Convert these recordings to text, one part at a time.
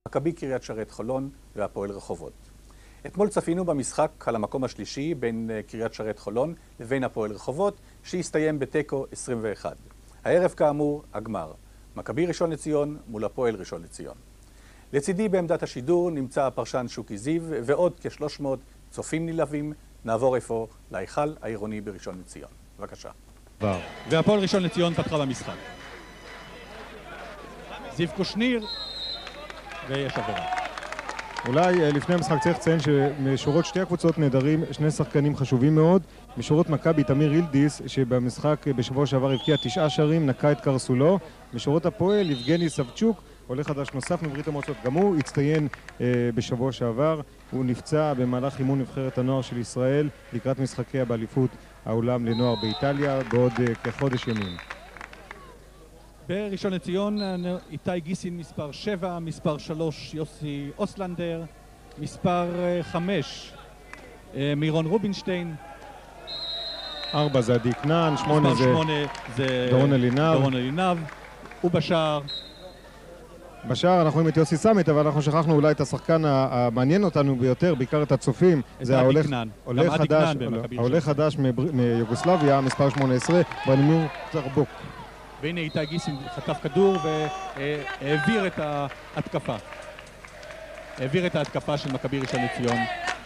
מכבי קריית שרת חולון והפועל רחובות. אתמול צפינו במשחק על המקום השלישי בין קריית שרת חולון לבין הפועל רחובות, שהסתיים בתיקו 21. הערב כאמור, הגמר. מכבי ראשון לציון מול הפועל ראשון לציון. לצידי בעמדת השידור נמצא הפרשן שוקי זיו ועוד כ-300 צופים נלהבים. נעבור איפה להיכל העירוני בראשון לציון. בבקשה. והפועל ראשון לציון פתחה במשחק. זיו קושניר ויש עבירה. אולי לפני המשחק צריך לציין שמשורות שתי הקבוצות נהדרים שני שחקנים חשובים מאוד. משורות מכבי תמיר אילדיס שבמשחק בשבוע שעבר הבקיע 9 שערים, נקע את קרסולו. משורות הפועל יבגני סבצ'וק, עולה חדש נוסף מברית המועצות, גם הוא הצטיין בשבוע שעבר. הוא נפצע במהלך אימון נבחרת הנוער של ישראל לקראת משחקיה באליפות העולם לנוער באיטליה בעוד כחודש ימים. בראשון לציון איתי גיסין מספר 7, מספר 3 יוסי אוסלנדר, מספר 5 מירון רובינשטיין, 4 זה עדי כנען, 8 זה דורון אלינב, ובשער אנחנו רואים את יוסי סמית, אבל אנחנו שכחנו אולי את השחקן המעניין אותנו ביותר, בעיקר את הצופים, זה העולה חדש מיוגוסלביה, מספר 18, ברנימיר טרבוק. והנה איתי גיסין חטף כדור והעביר את ההתקפה של מכבי ראשון לציון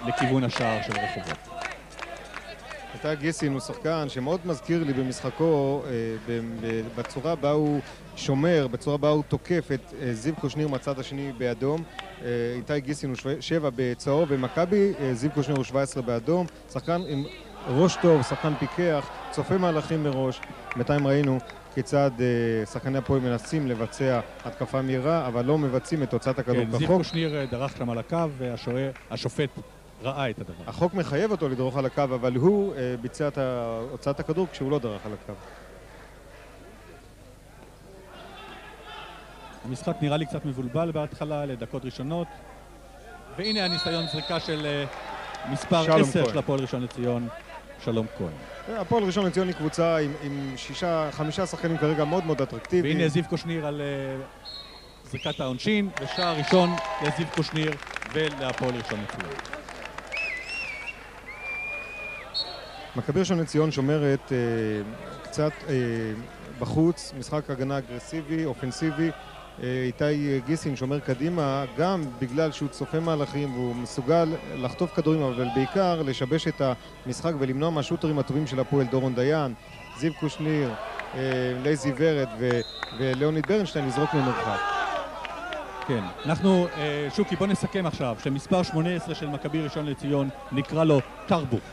לכיוון השער של רחובות. איתי גיסין הוא שחקן שמאוד מזכיר לי במשחקו בצורה בה הוא שומר, בצורה בה הוא תוקף את זיו קושניר מהצד השני באדום. איתי גיסין הוא 7 בצהוב במכבי, זיו קושניר הוא 17 באדום. שחקן עם ראש טוב, שחקן פיקח, צופה מהלכים מראש. בינתיים ראינו כיצד שחקני הפועל מנסים לבצע התקפה מהירה, אבל לא מבצעים את תוצאת הכדור בחוק. זיו קושניר דרך שם על הקו והשופט ראה את הדבר. החוק מחייב אותו לדרוך על הקו, אבל הוא ביצע את הוצאת הכדור כשהוא לא דרך על הקו. המשחק נראה לי קצת מבולבל בהתחלה, לדקות ראשונות. והנה הניסיון זריקה של מספר 10 של הפועל ראשון לציון, שלום כהן. הפועל ראשון לציון היא קבוצה עם 5 שחקנים כרגע מאוד מאוד אטרקטיביים. והנה זיו קושניר על זריקת העונשין, ושער ראשון לזיו קושניר ולהפועל ראשון לציון. מכבי ראשון לציון שומרת קצת בחוץ, משחק הגנה אגרסיבי, אופנסיבי. איתי גיסין שומר קדימה, גם בגלל שהוא צופה מהלכים והוא מסוגל לחטוף כדורים, אבל בעיקר לשבש את המשחק ולמנוע מהשוטרים הטובים של הפועל, דורון דיין, זיו קושניר, לייזי ורד ולאוניד ברנשטיין לזרוק ממרחק. כן, אנחנו, שוקי, בוא נסכם עכשיו שמספר 18 של מכבי ראשון לציון נקרא לו טרבוק.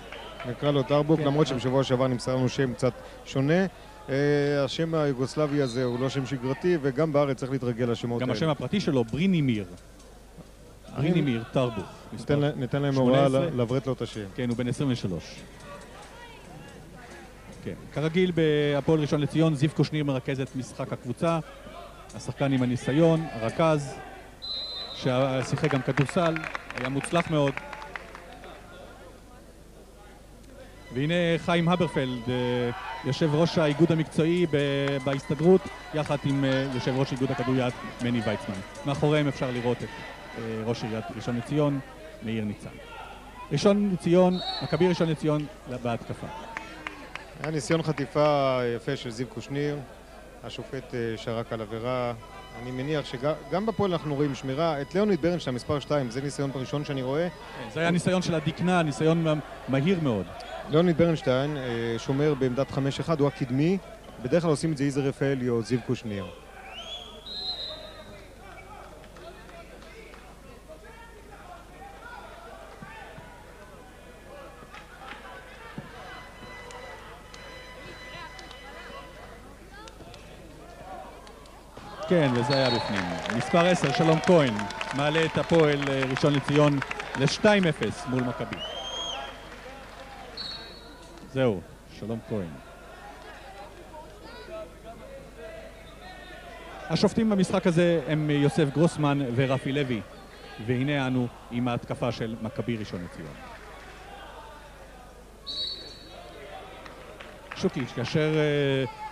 למרות שבשבוע שעבר נמסר לנו שם קצת שונה. השם היוגוסלבי הזה הוא לא שם שגרתי, וגם בארץ צריך להתרגל לשמות האלה. גם השם הפרטי שלו, ברינימיר טרבוק. ניתן להם הוראה לעברת לו את השם. כן, הוא בן 23. כן, כרגיל בהפועל ראשון לציון, זיו קושניר מרכז את משחק הקבוצה. השחקן עם הניסיון, הרכז, ששיחק גם כדורסל, היה מוצלח מאוד. והנה חיים הברפלד, יושב ראש האיגוד המקצועי בהסתדרות, יחד עם יושב ראש איגוד הכדוריד מני ויצמן. מאחוריהם אפשר לראות את ראש עיריית ראשון לציון, מאיר ניצן. מכבי ראשון לציון בהתקפה. היה ניסיון חטיפה יפה של זיו קושניר, השופט שרק על עבירה. אני מניח שגם בפועל אנחנו רואים שמירה. את לאוניד ברנשטיין, מספר 2, זה ניסיון הראשון שאני רואה. זה היה ניסיון של הדקנה, ניסיון מהיר מאוד. לאוניד ברנשטיין שומר בעמדת 5-1, הוא הקדמי. בדרך כלל עושים את זה איזר רפאלי או זיו קושניר. כן, וזה היה בפנים. מספר 10, שלום כהן, מעלה את הפועל ראשון לציון ל-2-0 מול מכבי. זהו, שלום כהן. השופטים במשחק הזה הם יוסף גרוסמן ורפי לוי, והנה אנו עם ההתקפה של מכבי ראשון לציון. שוקי, כאשר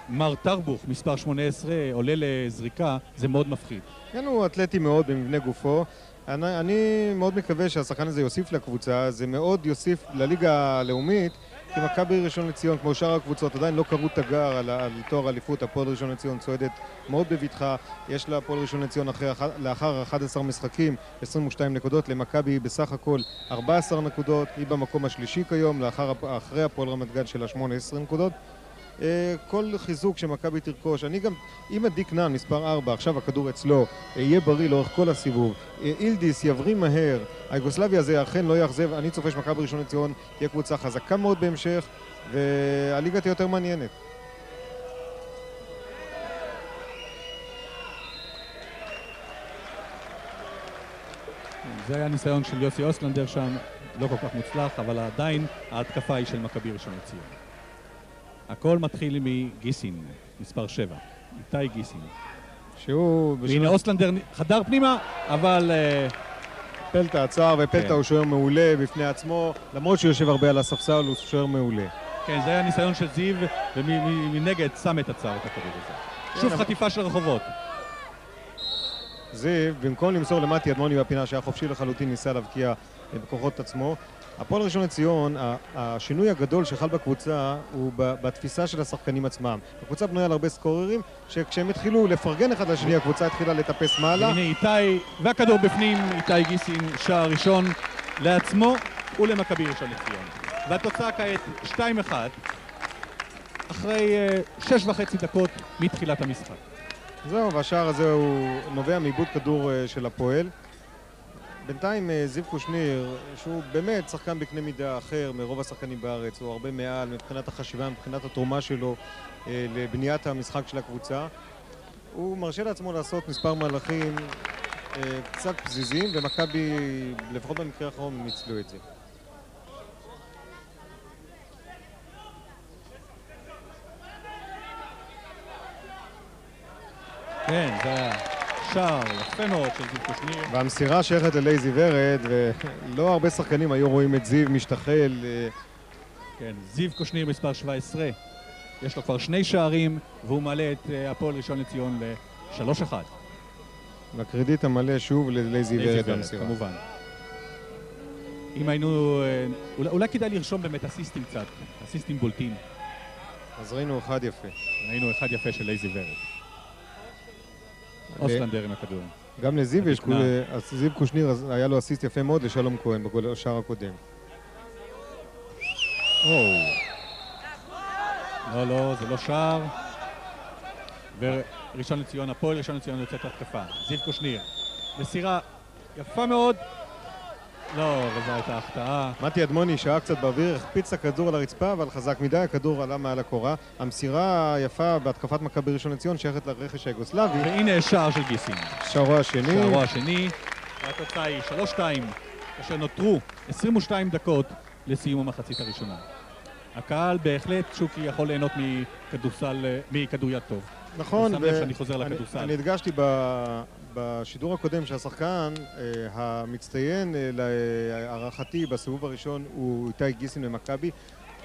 מר טרבוך, מספר 18, עולה לזריקה, זה מאוד מפחיד. כן, הוא אתלטי מאוד במבנה גופו. אני מאוד מקווה שהשחקן הזה יוסיף לקבוצה, זה מאוד יוסיף לליגה הלאומית, כי מכבי ראשון לציון, כמו שאר הקבוצות, עדיין לא קראו תגר על תואר אליפות. הפועל ראשון לציון צועדת מאוד בבטחה, יש לה הפועל ראשון לציון לאחר 11 משחקים, 22 נקודות, למכבי בסך הכל 14 נקודות, היא במקום השלישי כיום, אחרי הפועל רמת גן של 18 נקודות. כל חיזוק שמכבי תרכוש, אני גם, אם עדי כנען, מספר 4, עכשיו הכדור אצלו, יהיה בריא לאורך כל הסיבוב, אילדיס יבריא מהר, היוגוסלבי הזה אכן לא יאכזב, אני צופה שמכבי ראשון לציון תהיה קבוצה חזקה מאוד בהמשך, והליגה תהיה יותר מעניינת. זה היה ניסיון של יוסי אוסלנדר שם, לא כל כך מוצלח, אבל עדיין ההתקפה היא של מכבי ראשון לציון. הכל מתחיל מגיסין, מספר 7, איתי גיסין. והנה אוסלנדר חדר פנימה, אבל פלטה עצר, ופלטה הוא שוער מעולה בפני עצמו, למרות שהוא יושב הרבה על הספסל, הוא שוער מעולה. כן, זה היה ניסיון של זיו, ומנגד שם את עצר את הכדור הזה. שוב חטיפה של רחובות. זיו, במקום למסור למתי אדמוני בפינה שהיה חופשי לחלוטין, ניסה להבקיע בכוחות עצמו. הפועל ראשון לציון, השינוי הגדול שחל בקבוצה הוא בתפיסה של השחקנים עצמם. הקבוצה בנויה על הרבה סקוררים, שכשהם התחילו לפרגן אחד לשני, הקבוצה התחילה לטפס מעלה. הנה איתי, והכדור בפנים, איתי גיסין, שער ראשון לעצמו ולמכבי ראשון לציון. והתוצאה כעת 2-1, אחרי 6.5 דקות מתחילת המשחק. זהו, והשער הזה הוא נובע מאיבוד כדור של הפועל. בינתיים זיו קושניר, שהוא באמת שחקן בקנה מידה אחר מרוב השחקנים בארץ, הוא הרבה מעל מבחינת החשיבה, מבחינת התרומה שלו לבניית המשחק של הקבוצה. הוא מרשה לעצמו לעשות מספר מהלכים קצת פזיזים, ומכבי, לפחות במקרה האחרון, ניצלו את זה. כן, זה היה שער יפה מאוד של זיו קושניר. והמסירה שייכת ללייזי ורד, ולא הרבה שחקנים היו רואים את זיו משתחל. כן, זיו קושניר מספר 17, יש לו כבר 2 שערים, והוא מעלה את הפועל ראשון לציון ל-3-1. לקרדיט המלא שוב ללייזי ורד במסירה. כמובן. אם היינו, אולי כדאי לרשום באמת אסיסטים קצת, אסיסטים בולטים. אז ראינו אחד יפה. ראינו אחד יפה של לייזי ורד. אוסלנדר עם הכדור. גם לזיו יש, זיו קושניר היה לו אסיסט יפה מאוד לשלום כהן בשער הקודם. לא, זה לא שער. וראשון לציון, הפועל ראשון לציון יוצאת להתקפה. זיו קושניר. מסירה יפה מאוד. לא, וזו הייתה החטאה. מתי אדמוני שעה קצת באוויר, החפיץ הכדור על הרצפה, אבל חזק מדי, הכדור עלה מעל הקורה. המסירה היפה בהתקפת מכבי ראשון לציון שייכת לרכש היוגוסלבי. והנה שער של גיסין. שערו השני. והתוצאה היא 3-2, כאשר נותרו 22 דקות לסיום המחצית הראשונה. הקהל בהחלט שוקי יכול ליהנות מכדוריד טוב. נכון, ואני חוזר לכדורסל. אני הדגשתי בשידור הקודם שהשחקן המצטיין להערכתי בסיבוב הראשון הוא איתי גיסין ממכבי.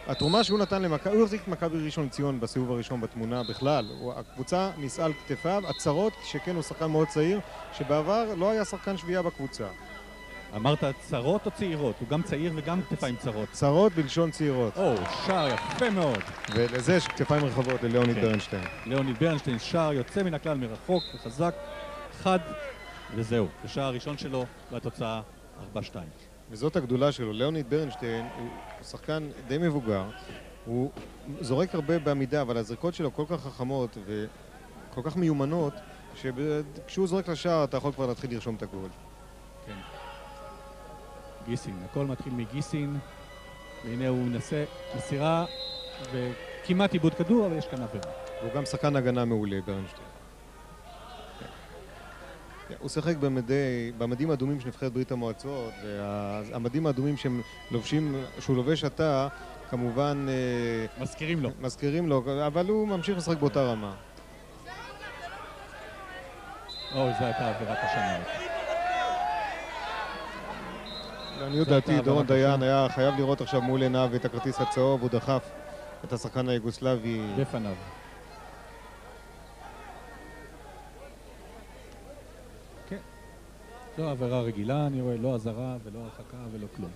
התרומה שהוא נתן למכבי, הוא החזיק את מכבי ראשון לציון בסיבוב הראשון בתמונה בכלל. הקבוצה נישאה על כתפיו, הצרות, שכן הוא שחקן מאוד צעיר, שבעבר לא היה שחקן שביעה בקבוצה. אמרת צרות או צעירות? הוא גם צעיר וגם כתפיים צרות. צרות בלשון צעירות. שער יפה מאוד. ולזה יש כתפיים רחבות ללאוניד ברנשטיין. לאוניד ברנשטיין, שער יוצא מן הכלל מרחוק וחזק, חד, וזהו. השער הראשון שלו והתוצאה 4-2. וזאת הגדולה שלו. לאוניד ברנשטיין הוא שחקן די מבוגר, הוא זורק הרבה בעמידה, אבל הזריקות שלו כל כך חכמות וכל כך מיומנות, שכשהוא זורק לשער אתה יכול כבר להתחיל לרשום את הגול. כן. גיסין, הכל מתחיל מגיסין, והנה הוא מנסה מסירה וכמעט איבוד כדור, אבל יש כאן עבירה. והוא גם שחקן הגנה מעולה, ברנשטיין. הוא שחק במדים האדומים של נבחרת ברית המועצות, והמדים האדומים שהוא לובש עתה, כמובן מזכירים לו, אבל הוא ממשיך לשחק באותה רמה. זו הייתה עבירה קשה מאוד. לעניות דעתי, דורון דיין היה חייב לראות עכשיו מול עיניו את הכרטיס הצהוב, הוא דחף את השחקן היוגוסלבי בפניו. זו עבירה רגילה, אני רואה, לא אזהרה ולא הרחקה ולא כלום.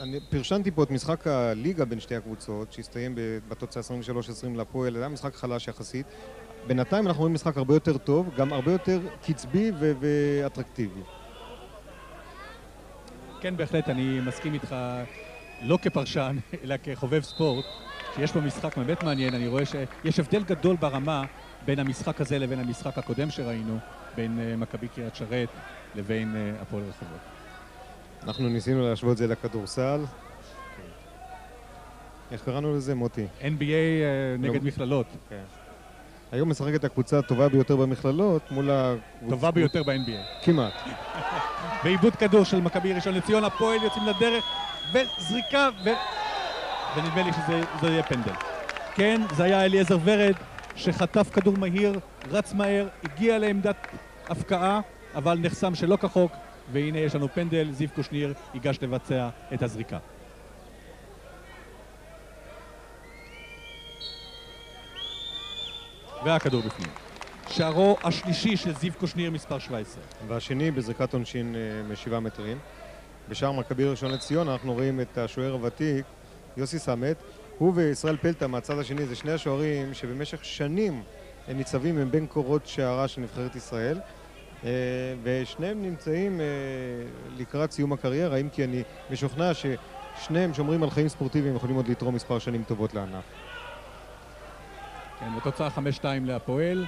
אני פרשנתי פה את משחק הליגה בין שתי הקבוצות, שהסתיים בתוצאה 23-20 להפועל, זה היה משחק חלש יחסית. בינתיים אנחנו רואים משחק הרבה יותר טוב, גם הרבה יותר קצבי ואטרקטיבי. כן, בהחלט, אני מסכים איתך, לא כפרשן, אלא כחובב ספורט, שיש פה משחק באמת מעניין. אני רואה שיש הבדל גדול ברמה בין המשחק הזה לבין המשחק הקודם שראינו, בין מכבי קריית שרת לבין הפועל רחובות. אנחנו ניסינו להשוות את זה לכדורסל. איך קראנו לזה, מוטי? NBA נגד מכללות. היום משחקת הקבוצה הטובה ביותר במכללות מול טובה ביותר ב-NBA. כמעט. ועיבוד כדור של מכבי ראשון לציון, הפועל יוצאים לדרך, וזריקה, ונדמה לי שזה יהיה פנדל. כן, זה היה אליעזר ורד, שחטף כדור מהיר, רץ מהר, הגיע לעמדת הפקעה, אבל נחסם שלא כחוק, והנה יש לנו פנדל, זיו קושניר ייגש לבצע את הזריקה. והכדור בפנים. שערו השלישי של זיו קושניר מספר 17. והשני בזריקת עונשין מ7 מטרים. בשער מכבי ראשון לציון אנחנו רואים את השוער הוותיק, יוסי סמט. הוא וישראל פלטה מהצד השני, זה שני השוערים שבמשך שנים הם ניצבים הם בין קורות שערה של נבחרת ישראל. ושניהם נמצאים לקראת סיום הקריירה, אם כי אני משוכנע ששניהם שומרים על חיים ספורטיביים יכולים עוד לתרום מספר שנים טובות לענף. כן, בתוצאה 5-2 להפועל.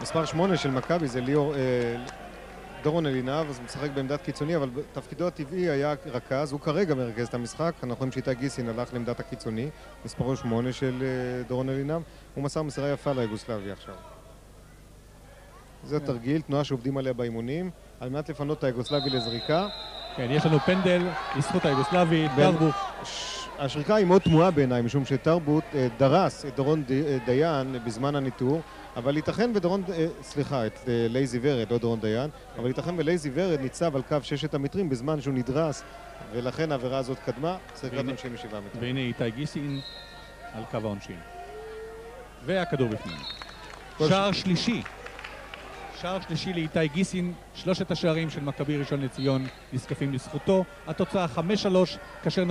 מספר 8 של מכבי זה דורון אלינב, אז הוא משחק בעמדת קיצוני, אבל תפקידו הטבעי היה רכז, הוא כרגע מרכז את המשחק, אנחנו רואים שאיתי גיסין הלך לעמדת הקיצוני, מספרו 8 של דורון אלינב, הוא מסר מסירה יפה ליוגוסלביה עכשיו. זה תרגיל, תנועה שעובדים עליה באימונים, על מנת לפנות את היוגוסלבי לזריקה. כן, יש לנו פנדל, לזכות היוגוסלבי, תרבות. השריקה היא מאוד תמוהה בעיניי, משום שתרבות דרס את דורון דיין בזמן הניטור, אבל ייתכן ודורון, סליחה, את לייזי ורד, לא דורון דיין, אבל ייתכן ולייזי ורד ניצב על קו 6 המטרים בזמן שהוא נדרס, ולכן העבירה הזאת קדמה, זריקת עונשין מ7 מטרים. והנה איתי גיסין על קו העונשין. והכדור בפנים. שער שלישי. שער שלישי לאיתי גיסין, שלושת השערים של מכבי ראשון לציון נזקפים לזכותו. התוצאה 5-3, כאשר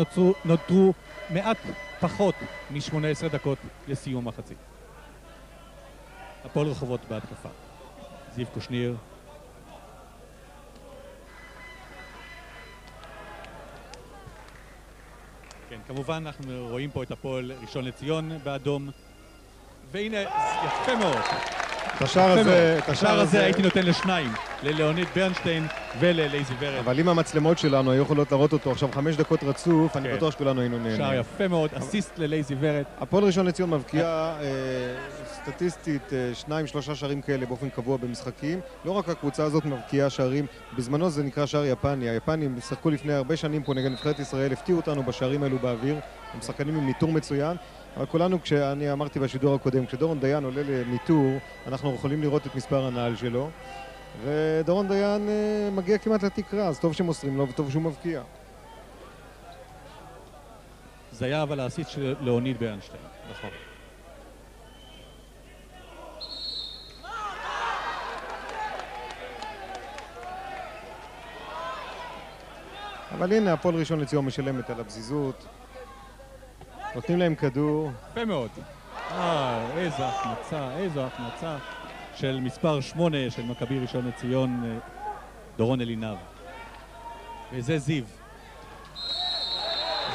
נותרו מעט פחות מ-18 דקות לסיום מחצית. הפועל רחובות בהתקפה. זיו קושניר. כן, כמובן אנחנו רואים פה את הפועל ראשון לציון באדום. והנה, יפה מאוד. את השער הזה הייתי נותן לשניים, ללאוניד ברנשטיין וללייזי ורד. אבל אם המצלמות שלנו היו יכולות להראות אותו עכשיו 5 דקות רצוף, אני בטוח שכולנו היינו נהנים. שער יפה מאוד, אסיסט ללייזי ורד. הפועל ראשון לציון מבקיע סטטיסטית 2-3 שערים כאלה באופן קבוע במשחקים. לא רק הקבוצה הזאת מבקיעה שערים, בזמנו זה נקרא שער יפני. היפנים שיחקו לפני הרבה שנים פה נגד נבחרת ישראל, הפתיעו אותנו בשערים האלו באוויר. הם שחקנים עם ניטור מצוין. אבל כולנו, כשאני אמרתי בשידור הקודם, כשדורון דיין עולה לניטור, אנחנו יכולים לראות את מספר הנעל שלו, ודורון דיין מגיע כמעט לתקרה, אז טוב שמוסרים לו וטוב שהוא מבקיע. זה היה אבל האסיסט של לאוניד ברנשטיין. נכון. אבל הנה, הפועל ראשון לציון משלמת על הפזיזות. נותנים להם כדור. יפה מאוד. איזו החמצה של מספר 8 של מכבי ראשון לציון, דורון אלינב. וזה זיו.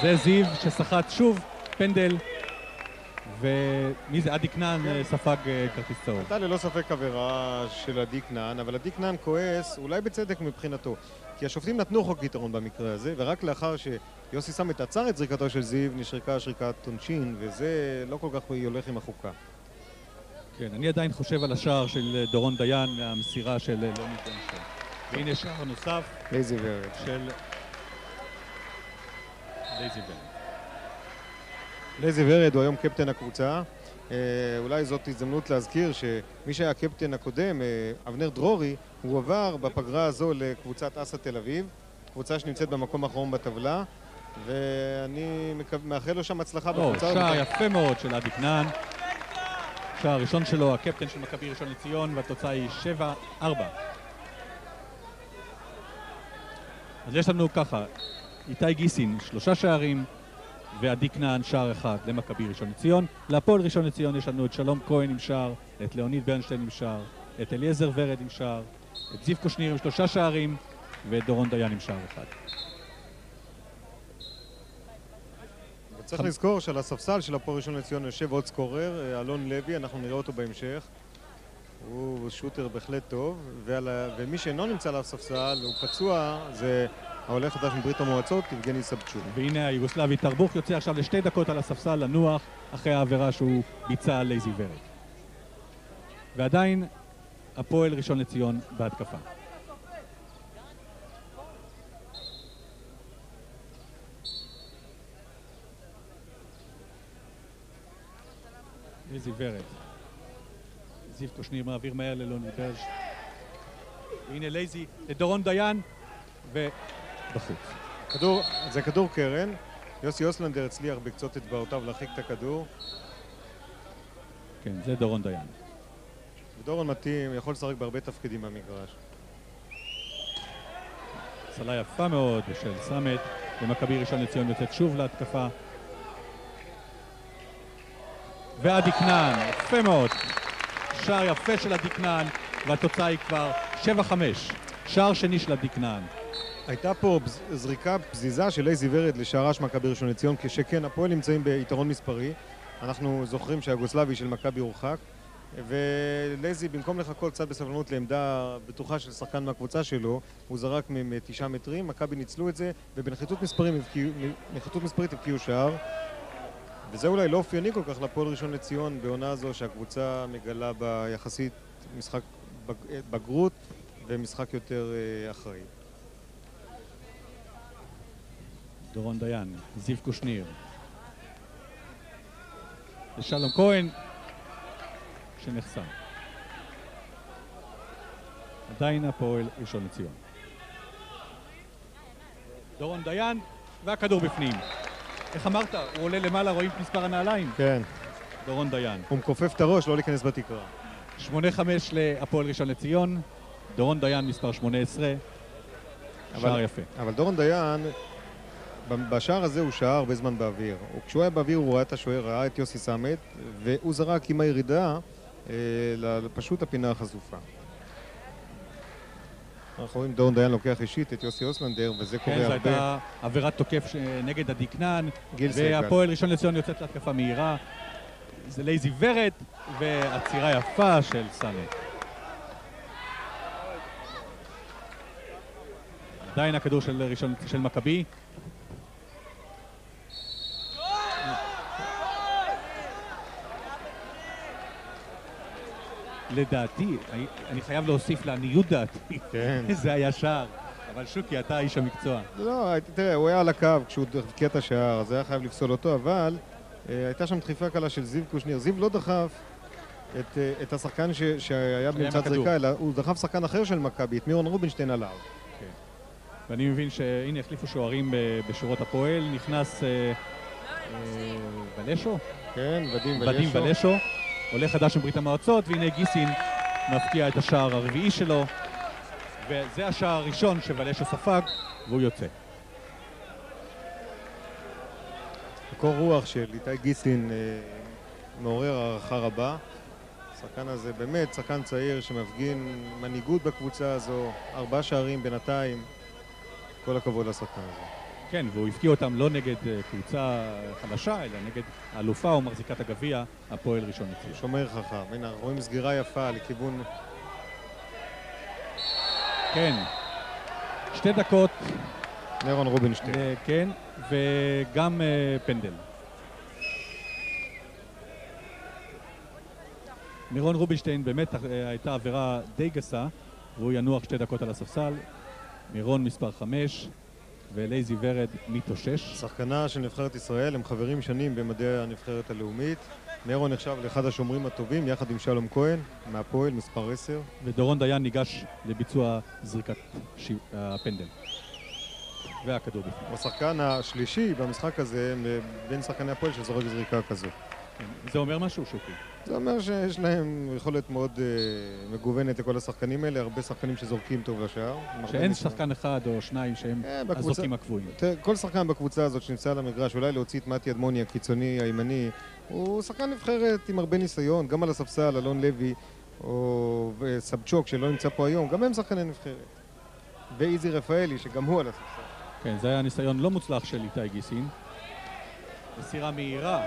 זה זיו ששחט שוב פנדל, ומי זה? עדי כנען ספג כרטיס צהוב. הייתה ללא ספק עבירה של עדי כנען, אבל עדי כנען כועס, אולי בצדק מבחינתו. כי השופטים נתנו חוק יתרון במקרה הזה, ורק לאחר שיוסי סמט עצר את זריקתו של זיו, נשרקה שריקת עונשין, וזה לא כל כך הולך עם החוקה. כן, אני עדיין חושב על השער של דורון דיין מהמסירה של לאוניד ברנשטיין. והנה שער נוסף. לייזי ורד. של לייזי ורד. לייזי ורד הוא היום קפטן הקבוצה. אולי זאת הזדמנות להזכיר שמי שהיה הקפטן הקודם, אבנר דרורי, הוא עבר בפגרה הזו לקבוצת אסא תל אביב, קבוצה שנמצאת במקום האחרון בטבלה, ואני מאחל לו שם הצלחה בקבוצה. שער יפה מאוד של עדי כנען. השער הראשון שלו, הקפטן של מכבי ראשון לציון, והתוצאה היא 7-4. אז יש לנו ככה, איתי גיסין 3 שערים, ועדי כנען שער אחד למכבי ראשון לציון. להפועל ראשון לציון יש לנו את שלום כהן עם שער, את ליאוניד ברנשטיין עם שער, את אליעזר ורד עם שער, את זיו קושניר עם 3 שערים, ואת דורון דיין עם שער אחד. צריך לזכור שעל הספסל של הפועל ראשון לציון יושב עוד סקורר, אלון לוי, אנחנו נראה אותו בהמשך. הוא שוטר בהחלט טוב, ומי שאינו נמצא על הספסל, הוא פצוע, זה העולה חדש מברית המועצות, יבגני סבצ'וק. והנה היוגוסלבי תרבוך יוצא עכשיו ל2 דקות על הספסל לנוח אחרי העבירה שהוא ביצע על לייזי ורד. ועדיין הפועל ראשון לציון בהתקפה. לייזי ורד. זיו קושניר מעביר מהר ללוני ברש. והנה לייזי לדורון דיין ובחוץ. זה כדור קרן. יוסי אוסלנדר הצליח בקצות אצבעותיו להרחיק את הכדור. כן, זה דורון דיין. ודורון מתאים, יכול לשחק בהרבה תפקידים במגרש. סלה יפה מאוד של סמט, ומכבי ראשון לציון יוצאת שוב להתקפה. ועדי כנען, יפה מאוד. שער יפה של עדי כנען, והתוצאה היא כבר 7-5. שער שני של עדי כנען. הייתה פה זריקה פזיזה של לייזי ורד לשערה של מכבי ראשון לציון, כשכן הפועל נמצאים ביתרון מספרי. אנחנו זוכרים שהיוגוסלבי של מכבי הורחק, ולייזי במקום לחכות קצת בסבלנות לעמדה בטוחה של שחקן מהקבוצה שלו, הוא זרק מ9 מטרים, מכבי ניצלו את זה, ובנחיתות מספרית הבקיעו שער. וזה אולי לא אופייני כל כך לפועל ראשון לציון בעונה הזו שהקבוצה מגלה ביחסית משחק בגרות ומשחק יותר אחראי. דורון דיין, זיו קושניר. ושלום כהן שנחסם. עדיין הפועל ראשון לציון. דורון דיין והכדור בפנים. איך אמרת? הוא עולה למעלה, רואים את מספר הנעליים? כן. דורון דיין. הוא מכופף את הראש, לא להיכנס בתקרה. 8-5 להפועל ראשון לציון. דורון דיין מספר 18. שער יפה. אבל דורון דיין, בשער הזה הוא שער הרבה זמן באוויר. כשהוא היה באוויר הוא ראה את השוער, ראה את יוסי סמט, והוא זרק עם הירידה פשוט הפינה החשופה. אנחנו רואים דורון דיין לוקח אישית את יוסי אוסלנדר, וזה קורה הרבה. כן, זו הייתה עבירת תוקף נגד עדי כנען, והפועל והפועל ראשון לציון יוצאת להתקפה מהירה. זה לייזי ורד, ועצירה יפה של סמט. עדיין הכדור של מכבי. לדעתי, אני חייב להוסיף לעניות דעתי, כן. זה היה שער, אבל שוקי, אתה איש המקצוע. לא, תראה, הוא היה על הקו כשהוא הבקיע את השער, אז היה חייב לפסול אותו, אבל הייתה שם דחיפה קלה של זיו קושניר. זיו לא דחף את השחקן שהיה באמצע זריקה, אלא הוא דחף שחקן אחר של מכבי, את מירון רובינשטיין עליו. כן. ואני מבין שהנה החליפו שוערים בשורות הפועל, נכנס ולשו? כן, ודים ולשו. עולה חדש מברית המועצות, והנה גיסין מפקיע את השער הרביעי שלו, וזה השער הראשון שוולשו ספג, והוא יוצא. קור רוח של איתי גיסין מעורר הערכה רבה. השחקן הזה באמת שחקן צעיר שמפגין מנהיגות בקבוצה הזו, 4 שערים בינתיים, כל הכבוד לשחקן הזה. כן, והוא הפקיע אותם לא נגד קבוצה חלשה, אלא נגד האלופה או מחזיקת הגביע, הפועל ראשון לציון. שומר חכם. הנה, רואים סגירה יפה לכיוון... כן. 2 דקות. מירון רובינשטיין. כן, וגם פנדל. מירון רובינשטיין באמת הייתה עבירה די גסה, והוא ינוח 2 דקות על הספסל. מירון מספר 5. ולייזי ורד מתאושש. שחקנה של נבחרת ישראל, הם חברים שנים במדעי הנבחרת הלאומית. מירון נחשב לאחד השומרים הטובים, יחד עם שלום כהן, מהפועל, מספר 10. ודורון דיין ניגש לביצוע זריקת הפנדל. והכדור בפנים. הוא השחקן השלישי במשחק הזה, בין שחקני הפועל שזורק זריקה כזו. זה אומר משהו, שוקי? זה אומר שיש להם יכולת מאוד מגוונת לכל השחקנים האלה, הרבה שחקנים שזורקים טוב לשער. שאין שחקן אחד או שניים שהם הזורקים הקבועים. כל שחקן בקבוצה הזאת שנמצא על המגרש, אולי להוציא את מתי אדמוני הקיצוני הימני, הוא שחקן נבחרת עם הרבה ניסיון, גם על הספסל, אלון לוי או סבצ'וק שלא נמצא פה היום, גם הם שחקני נבחרת. ואיזי רפאלי שגם הוא על הספסל. כן, זה היה ניסיון לא מוצלח של איתי גיסין. מסירה מהירה.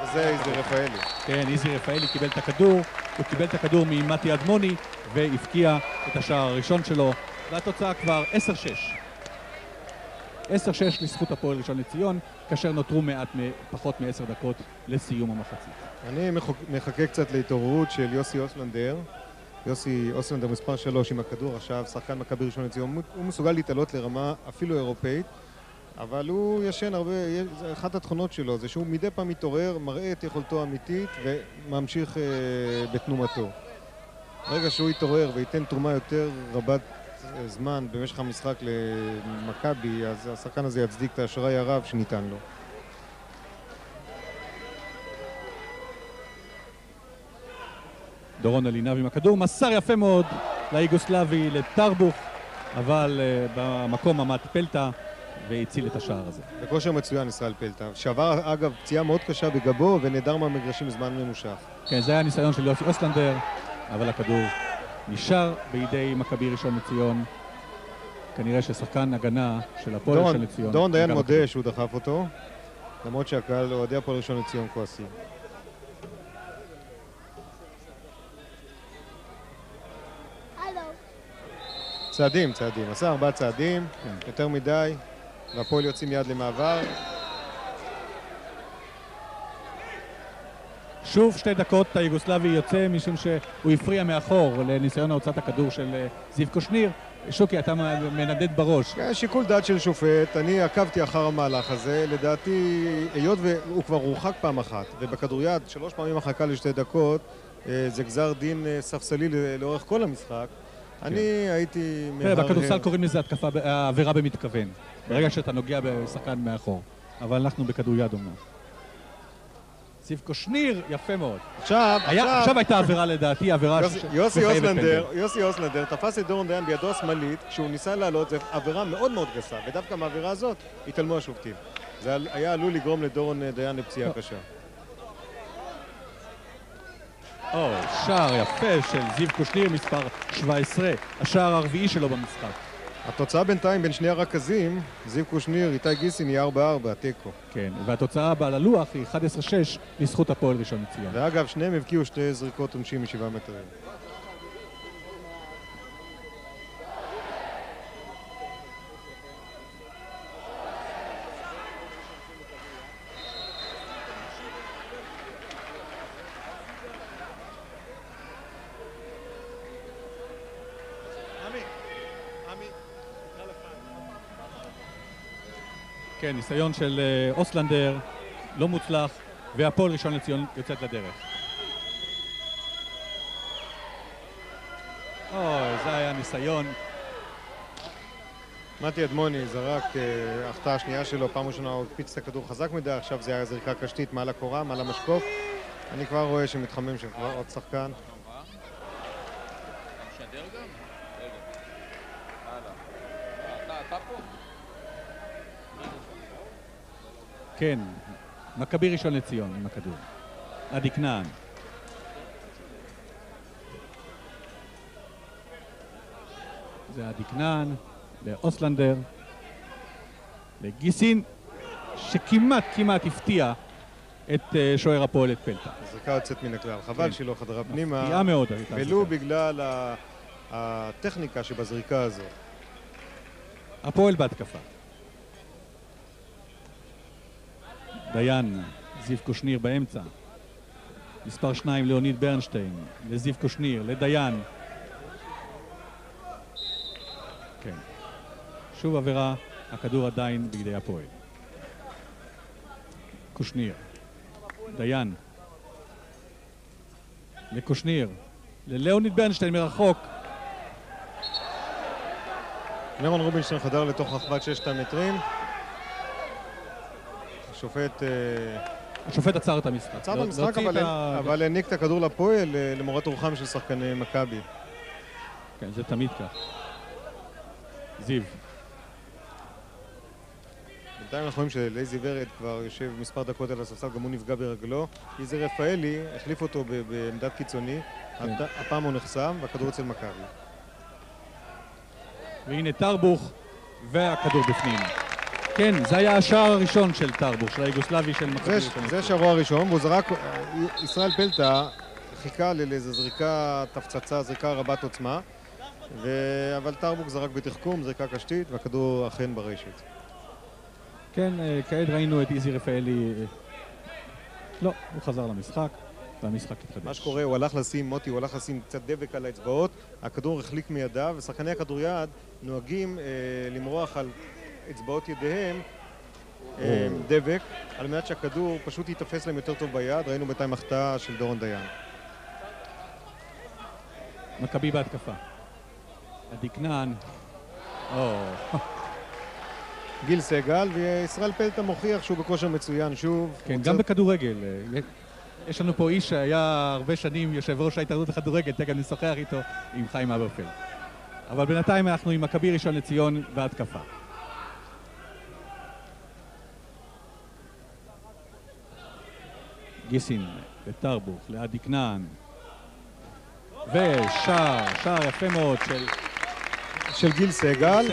וזה איזי רפאלי. כן, איזי רפאלי קיבל את הכדור, הוא קיבל את הכדור ממתי אדמוני והפקיע את השער הראשון שלו, והתוצאה כבר 10-6. 10-6 לזכות הפועל ראשון לציון, כאשר נותרו פחות מ10 דקות לסיום המחצית. אני מחכה קצת להתעוררות של יוסי אוסלנדר. יוסי אוסלנדר מספר 3 עם הכדור עכשיו, שחקן מכבי ראשון לציון. הוא מסוגל להתעלות לרמה אפילו אירופאית, אבל הוא ישן הרבה, אחת התכונות שלו זה שהוא מדי פעם מתעורר, מראה את יכולתו האמיתית וממשיך בתנומתו. ברגע שהוא יתעורר וייתן תרומה יותר רבת זמן במשך המשחק למכבי, אז השחקן הזה יצדיק את האשראי הרב שניתן לו. דורון אלינב עם הכדור, מסר יפה מאוד ליוגוסלבי, לטרבוך, אבל במקום עמד פלטה והציל את השער הזה. בכושר מצוין ישראל פלטה, שעבר אגב פציעה מאוד קשה בגבו ונעדר מהמגרשים זמן ממושך. כן, זה היה ניסיון של יוסי אוסלנדר, אבל הכדור נשאר בידי מכבי ראשון לציון. כנראה ששחקן הגנה של הפועל ראשון לציון. דורון דיין מודה שהוא דחף אותו, למרות שהקהל אוהדי הפועל ראשון לציון כועסים. צעדים, עשה 4 צעדים, יותר מדי, והפועל יוצאים מיד למעבר. שוב 2 דקות היוגוסלבי יוצא משום שהוא הפריע מאחור לניסיון ההוצאת הכדור של זיו קושניר. שוקי, אתה מנדד בראש. שיקול דעת של שופט, אני עקבתי אחר המהלך הזה, לדעתי, היות והוא כבר רוחק פעם אחת, ובכדוריד 3 פעמים הרחקה ל2 דקות, זה גזר דין ספסלי לאורך כל המשחק. אני הייתי מהרהר. בכדורסל קוראים לזה עבירה במתכוון, ברגע שאתה נוגע בשחקן מאחור, אבל אנחנו בכדוריד אומנם. זיו קושניר, יפה מאוד. עכשיו הייתה עבירה לדעתי, עבירה מחייבת פנדל. יוסי אוסלנדר תפס את דורון דיין בידו השמאלית, כשהוא ניסה לעלות, זו עבירה מאוד מאוד גסה, ודווקא מהעבירה הזאת התעלמו השופטים. זה היה עלול לגרום לדורון דיין לפציעה קשה. שער יפה של זיו קושניר, מספר 17, השער הרביעי שלו במשחק. התוצאה בינתיים בין שני הרכזים, זיו קושניר, איתי גיסין, היא 4-4, תיקו. כן, והתוצאה הבאה ללוח היא 11-6 לזכות הפועל ראשון לציון. ואגב, שניהם הבקיעו 2 זריקות עונשין מ7 מטרים. כן, ניסיון של אוסלנדר, לא מוצלח, והפועל ראשון לציון יוצאת לדרך. זה היה ניסיון. מתי אדמוני זרק החטאה השנייה שלו, פעם ראשונה הוא הקפיץ את הכדור חזק מדי, עכשיו זה היה זריקה קשתית מעל הקורה, מעל המשקוף. אני כבר רואה שמתחמם שם כבר עוד שחקן. כן, מכבי ראשון לציון עם הכדור. עדי כנען. זה עדי כנען, לאוסלנדר, לגיסין, שכמעט הפתיע את שוער הפועל את פלטה. זריקה יוצאת מן הכלל, חבל שהיא לא חדרה פנימה. מפתיעה מאוד. ולו בגלל הטכניקה שבזריקה הזו. הפועל בהתקפה. דיין, זיו קושניר באמצע. מספר 2 ליאוניד ברנשטיין, לזיו קושניר, לדיין. כן. שוב עבירה, הכדור עדיין בידי הפועל. קושניר. דיין. לקושניר. לליאוניד ברנשטיין מרחוק. מירון רובינשטיין חדר לתוך רחבת 6 מטרים. השופט השופט עצר את המשחק. עצר את המשחק, אבל העניק את הכדור לפועל למורת רוחם של שחקני מכבי. כן, זה תמיד כך. זיו. בינתיים אנחנו רואים שלייזי ורד כבר יושב מספר דקות על הספסל, גם הוא נפגע ברגלו. איזי רפאלי החליף אותו בעמדת קיצוני, הפעם הוא נחסם והכדור אצל מכבי. והנה טרבוך והכדור בפנים. כן, זה היה השער הראשון של טרבוך, של היוגוסלבי של מכבי. זה שערו הראשון, והוא זרק, ישראל פלטה חיכה לאיזו זריקה תפצצה, זריקה רבת עוצמה, אבל טרבוך זרק בתחכום, זריקה קשתית, והכדור אכן ברשת. כן, כעת ראינו את איזי רפאלי. לא, הוא חזר למשחק, והמשחק התחדש. מה שקורה, הוא הלך לשים, מוטי, הוא הלך לשים קצת דבק על האצבעות, הכדור החליק מידיו, ושחקני הכדוריד נוהגים למרוח על אצבעות ידיהם דבק, על מנת שהכדור פשוט יתפס להם יותר טוב ביד. ראינו בינתיים החטאה של דורון דיין. מכבי בהתקפה. עדי כנען. גיל סגל, וישראל פלטה מוכיח שהוא בכושר מצוין שוב. כן, גם בכדורגל. יש לנו פה איש שהיה הרבה שנים יושב ראש ההתאחדות לכדורגל, תכף נשוחח איתו עם חיים הברפלד. אבל בינתיים אנחנו עם מכבי ראשון לציון בהתקפה. גיסין וטרבוך לעדי כנען. ושער יפה מאוד של גיל סגל.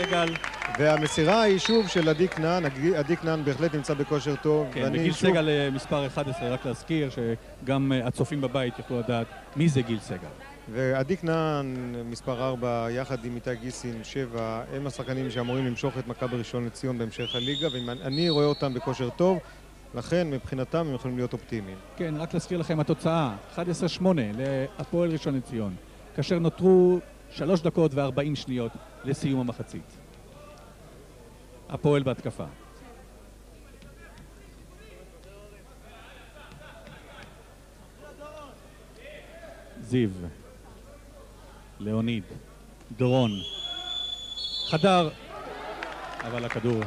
והמסירה היא שוב של עדי כנען. עדי כנען בהחלט נמצא בכושר טוב. כן, וגיל סגל מספר 11, רק להזכיר שגם הצופים בבית יוכלו לדעת מי זה גיל סגל. ועדי כנען מספר 4 יחד עם איתי גיסין 7 הם השחקנים שאמורים למשוך את מכבי ראשון לציון בהמשך הליגה, ואני רואה אותם בכושר טוב, לכן מבחינתם הם יכולים להיות אופטימיים. כן, רק להזכיר לכם התוצאה 11-8 להפועל ראשון לציון, כאשר נותרו 3 דקות ו40 שניות לסיום המחצית. הפועל בהתקפה. זיו, ליאוניד, דורון, חדר, אבל הכדור.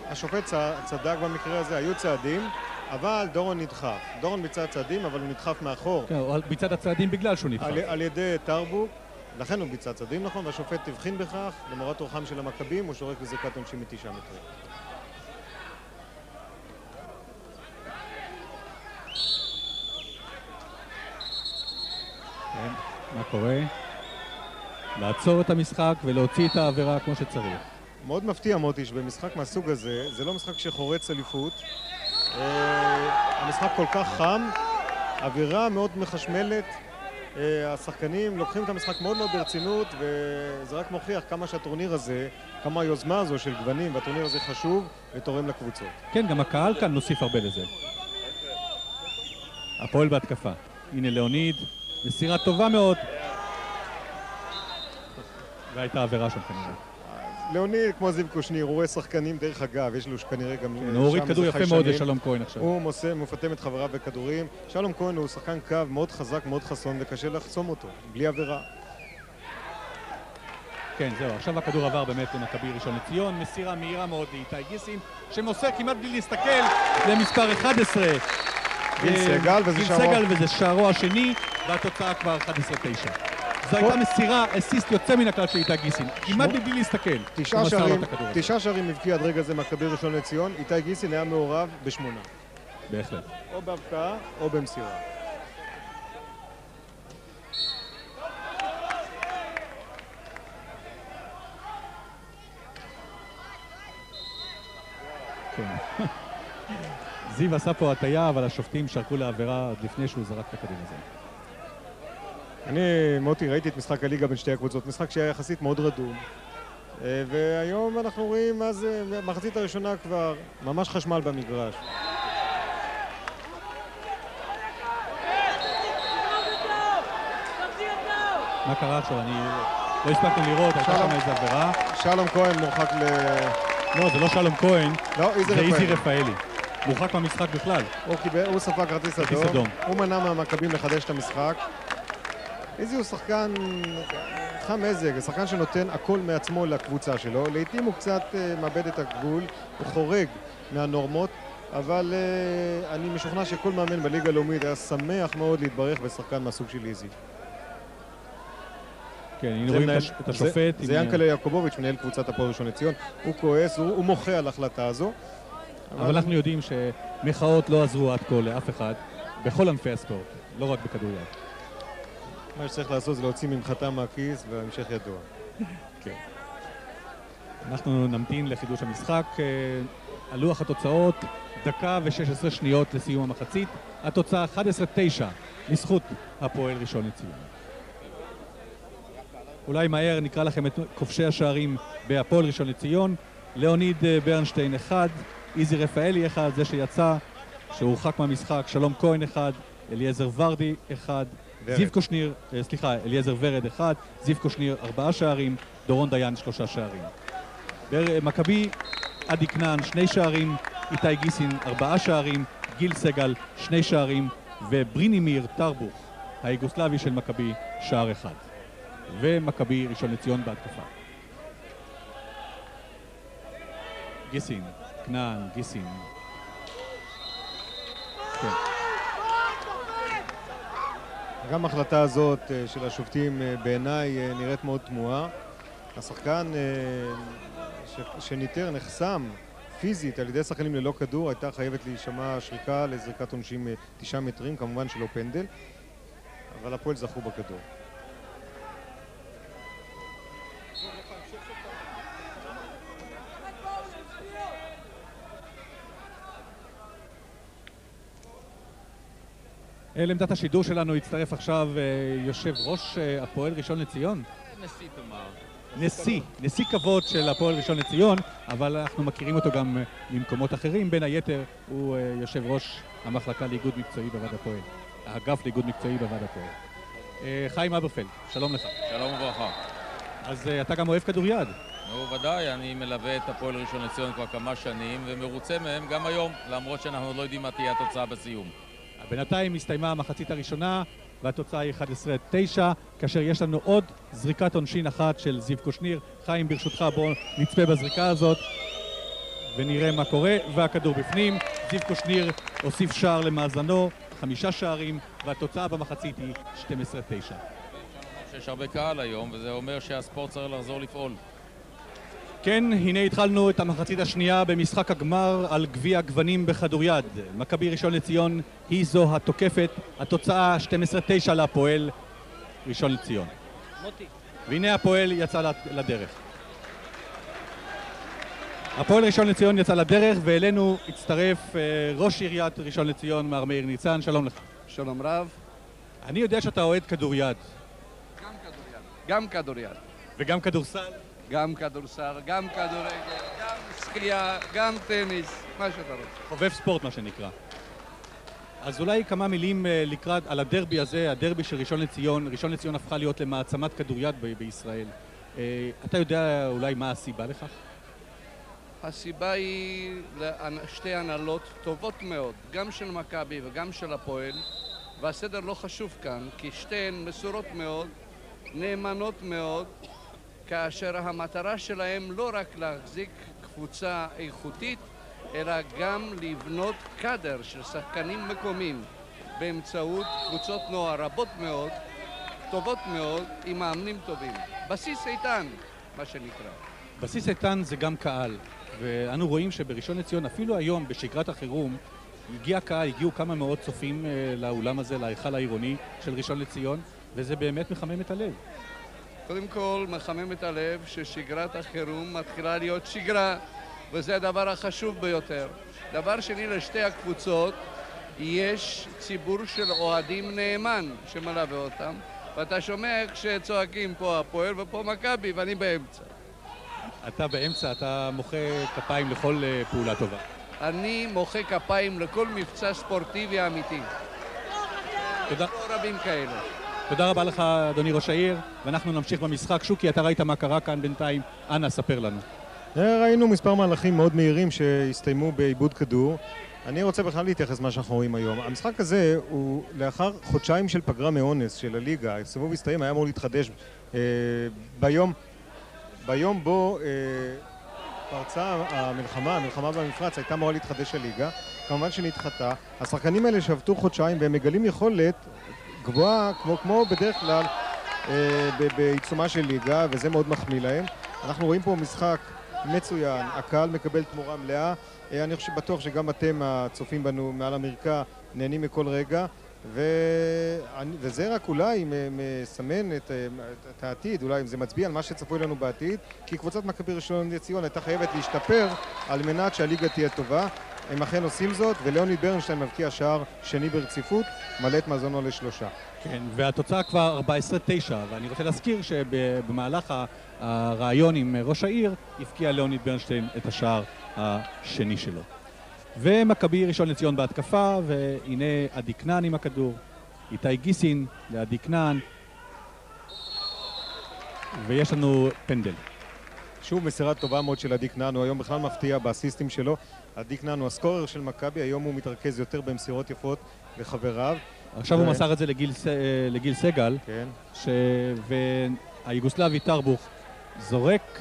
השופט צדק במקרה הזה, היו צעדים, אבל דורון נדחף. דורון ביצע צעדים, אבל הוא נדחף מאחור. כן, הוא ביצע את הצעדים בגלל שהוא נדחף. על ידי טרבוק, לכן הוא ביצע צעדים, נכון, והשופט הבחין בכך, למורת רוחם של המכבים, הוא שורק לזריקת עונשין מ9 מטרים. כן, מה קורה? לעצור את המשחק ולהוציא את העבירה כמו שצריך. מאוד מפתיע מוטי שבמשחק מהסוג הזה, זה לא משחק שחורץ אליפות. המשחק כל כך חם, אווירה מאוד מחשמלת, השחקנים לוקחים את המשחק מאוד מאוד ברצינות, וזה רק מוכיח כמה שהטורניר הזה, כמה היוזמה הזו של גוונים, והטורניר הזה חשוב ותורם לקבוצות. כן, גם הקהל כאן נוסיף הרבה לזה. הפועל בהתקפה. הנה ליאוניד, מסירה טובה מאוד. והייתה עבירה שם כנראה. ליאוניד, כמו זיו קושניר, הוא רואה שחקנים דרך אגב, יש לו כנראה גם... הוא הוריד כדור יפה מאוד לשלום כהן עכשיו. הוא מפתם את חבריו בכדורים. שלום כהן הוא שחקן קו מאוד חזק, מאוד חסון, וקשה לחסום אותו, בלי עבירה. כן, זהו, עכשיו הכדור עבר באמת למכבי ראשון לציון, מסירה מהירה מאוד לאיתי גיסין, שמוסר כמעט בלי להסתכל למספר 11. גיל סגל, וזה שערו השני, והתוצאה כבר 11-9. זו הייתה מסירה, אסיסט יוצא מן הכלל של איתי גיסין, כמעט בלי להסתכל. 9 שערים הבקיע עד רגע זה מכבי ראשון לציון, איתי גיסין היה מעורב ב8. בהחלט. או בהבקעה או במסירה. כן. זיו עשה פה הטיה, אבל השופטים שרקו לעבירה עוד לפני שהוא זרק את הכדור הזה. אני, מוטי, ראיתי את משחק הליגה בין שתי הקבוצות, משחק שהיה יחסית מאוד רדום. והיום אנחנו רואים מה זה, מחצית הראשונה כבר ממש חשמל במגרש. מה קרה עכשיו? אני לא הספקתי לראות, הייתה שם איזו עבירה. שלום כהן מורחק לא, זה לא שלום כהן, זה איזי רפאלי. מורחק מהמשחק בכלל. הוא ספג כרטיס אדום. הוא מנע מהמכבים לחדש את המשחק. איזי הוא שחקן חם מזג, שחקן שנותן הכל מעצמו לקבוצה שלו. לעתים הוא קצת מאבד את הגבול, הוא חורג מהנורמות, אבל אני משוכנע שכל מאמן בליגה הלאומית היה שמח מאוד להתברך בשחקן מהסוג של איזי. כן, היינו רואים את השופט. זה ינקלה יעקובוביץ', מנהל קבוצת הפועל ראשון לציון. הוא כועס, הוא מוחה על ההחלטה הזו. אבל אנחנו יודעים שמחאות לא עזרו עד כה לאף אחד, בכל ענפי הספורט, לא רק בכדוריד. מה שצריך לעשות זה להוציא ממחטה מהכיס, וההמשך ידוע. כן. אנחנו נמתין לחידוש המשחק. על לוח התוצאות, דקה ו-16 שניות לסיום המחצית. התוצאה 11-9 לזכות הפועל ראשון לציון. אולי מהר נקרא לכם את כובשי השערים בהפועל ראשון לציון. ליאוניד ברנשטיין 1, איזי רפאלי 1, זה שיצא, שהורחק מהמשחק, שלום כהן 1, אליעזר ורדי 1, זיו קושניר, אליעזר ורד 1, זיו קושניר 4 שערים, דורון דיין 3 שערים. במכבי עדי כנען 2 שערים, איתי גיסין 4 שערים, גיל סגל 2 שערים, וברינימיר טרבוך, היוגוסלבי של מכבי, שער 1. ומכבי ראשון לציון בהתקפה. גיסין, כנען, גיסין. כן. גם ההחלטה הזאת של השופטים בעיניי נראית מאוד תמוהה. השחקן שניטר נחסם פיזית על ידי שחקנים ללא כדור, הייתה חייבת להישמע שריקה לזריקת עונשין 9 מטרים, כמובן שלא פנדל, אבל הפועל זכו בכדור. לעמדת השידור שלנו הצטרף עכשיו יושב ראש הפועל ראשון לציון. נשיא תאמר. נשיא כבוד של הפועל ראשון לציון, אבל אנחנו מכירים אותו גם ממקומות אחרים. בין היתר הוא יושב ראש המחלקה לאיגוד מקצועי בוועד הפועל. האגף לאיגוד מקצועי בוועד הפועל. חיים אברפלד, שלום לך. שלום וברכה. אז אתה גם אוהב כדוריד. נו, ודאי, אני מלווה את הפועל ראשון לציון כבר כמה שנים ומרוצה מהם גם היום, למרות שאנחנו לא יודעים מה תהיה התוצאה בסיום. בינתיים הסתיימה המחצית הראשונה והתוצאה היא 11-9, כאשר יש לנו עוד זריקת עונשין אחת של זיו קושניר. חיים, ברשותך, בואו נצפה בזריקה הזאת ונראה מה קורה, והכדור בפנים. זיו קושניר הוסיף שער למאזנו, 5 שערים, והתוצאה במחצית היא 12-9. יש הרבה קהל היום, וזה אומר שהספורט צריך לחזור לפעול. כן, הנה התחלנו את המחצית השנייה במשחק הגמר על גביע הגוונים בכדוריד. מכבי ראשון לציון היא זו התוקפת, התוצאה 12-9 להפועל ראשון לציון. והנה הפועל יצא לדרך. הפועל ראשון לציון יצא לדרך, ואלינו הצטרף ראש עיריית ראשון לציון, מר מאיר ניצן. שלום לך. שלום רב. אני יודע שאתה אוהד כדוריד. גם כדוריד. וגם כדורסל. גם כדורסל, גם כדורגל, גם שחייה, גם טניס, מה שאתה רוצה. חובב ספורט מה שנקרא. אז אולי כמה מילים לקראת על הדרבי הזה, הדרבי של ראשון לציון. ראשון לציון הפכה להיות למעצמת כדוריד בישראל. אתה יודע אולי מה הסיבה לכך? הסיבה היא שתי הנהלות טובות מאוד, גם של מכבי וגם של הפועל, והסדר לא חשוב כאן, כי שתיהן מסורות מאוד, נאמנות מאוד, כאשר המטרה שלהם לא רק להחזיק קבוצה איכותית, אלא גם לבנות קאדר של שחקנים מקומיים באמצעות קבוצות נוער רבות מאוד, טובות מאוד, עם מאמנים טובים. בסיס איתן, מה שנקרא. בסיס איתן זה גם קהל, ואנו רואים שבראשון לציון, אפילו היום בשגרת החירום, הגיע קהל, הגיעו כמה מאות צופים לאולם הזה, להיכל העירוני של ראשון לציון, וזה באמת מחמם את הלב. קודם כל, מחמם את הלב ששגרת החירום מתחילה להיות שגרה, וזה הדבר החשוב ביותר. דבר שני, לשתי הקבוצות יש ציבור של אוהדים נאמן שמלווה אותם, ואתה שומע כשצועקים פה הפועל ופה מכבי, ואני באמצע. אתה באמצע, אתה מוחא כפיים לכל פעולה טובה. אני מוחא כפיים לכל מבצע ספורטיבי אמיתי. תודה. לא רבים כאלה. תודה רבה לך, אדוני ראש העיר, ואנחנו נמשיך במשחק. שוקי, אתה ראית מה קרה כאן בינתיים, אנא, ספר לנו. ראינו מספר מהלכים מאוד מהירים שהסתיימו בעיבוד כדור. אני רוצה בכלל להתייחס מה שאנחנו רואים היום. המשחק הזה הוא לאחר חודשיים של פגרה מאונס של הליגה. הסיבוב הסתיים, היה אמור להתחדש ביום בו פרצה המלחמה במפרץ, הייתה אמורה להתחדש הליגה. כמובן שנדחתה. השחקנים האלה שבתו חודשיים והם מגלים יכולת גבוהה, כמו בדרך כלל בעיצומה של ליגה, וזה מאוד מחמיא להם. אנחנו רואים פה משחק מצוין, הקהל מקבל תמורה מלאה. אני בטוח שגם אתם, הצופים בנו מעל המרקע, נהנים מכל רגע. וזה רק אולי מסמן את העתיד, אולי אם זה מצביע על מה שצפוי לנו בעתיד, כי קבוצת מכבי ראשון לציון הייתה חייבת להשתפר על מנת שהליגה תהיה טובה. הם אכן עושים זאת, ולאוניד ברנשטיין מבקיע שער שני ברציפות, מלא את מאזנו לשלושה. כן, והתוצאה כבר 14-9, ואני רוצה להזכיר שבמהלך הרעיון עם ראש העיר, הפקיע לאוניד ברנשטיין את השער השני שלו. ומכבי ראשון לציון בהתקפה, והנה עדי כנען עם הכדור, איתי גיסין לעדי כנען, ויש לנו פנדל. שוב מסירה טובה מאוד של עדי כנען, הוא היום בכלל מפתיע באסיסטים שלו. עדי כנען הוא הסקורר של מכבי, היום הוא מתרכז יותר במסירות יפות לחבריו. עכשיו הוא מסר את זה לגיל סגל, כן. והיוגוסלבי טרבוך זורק,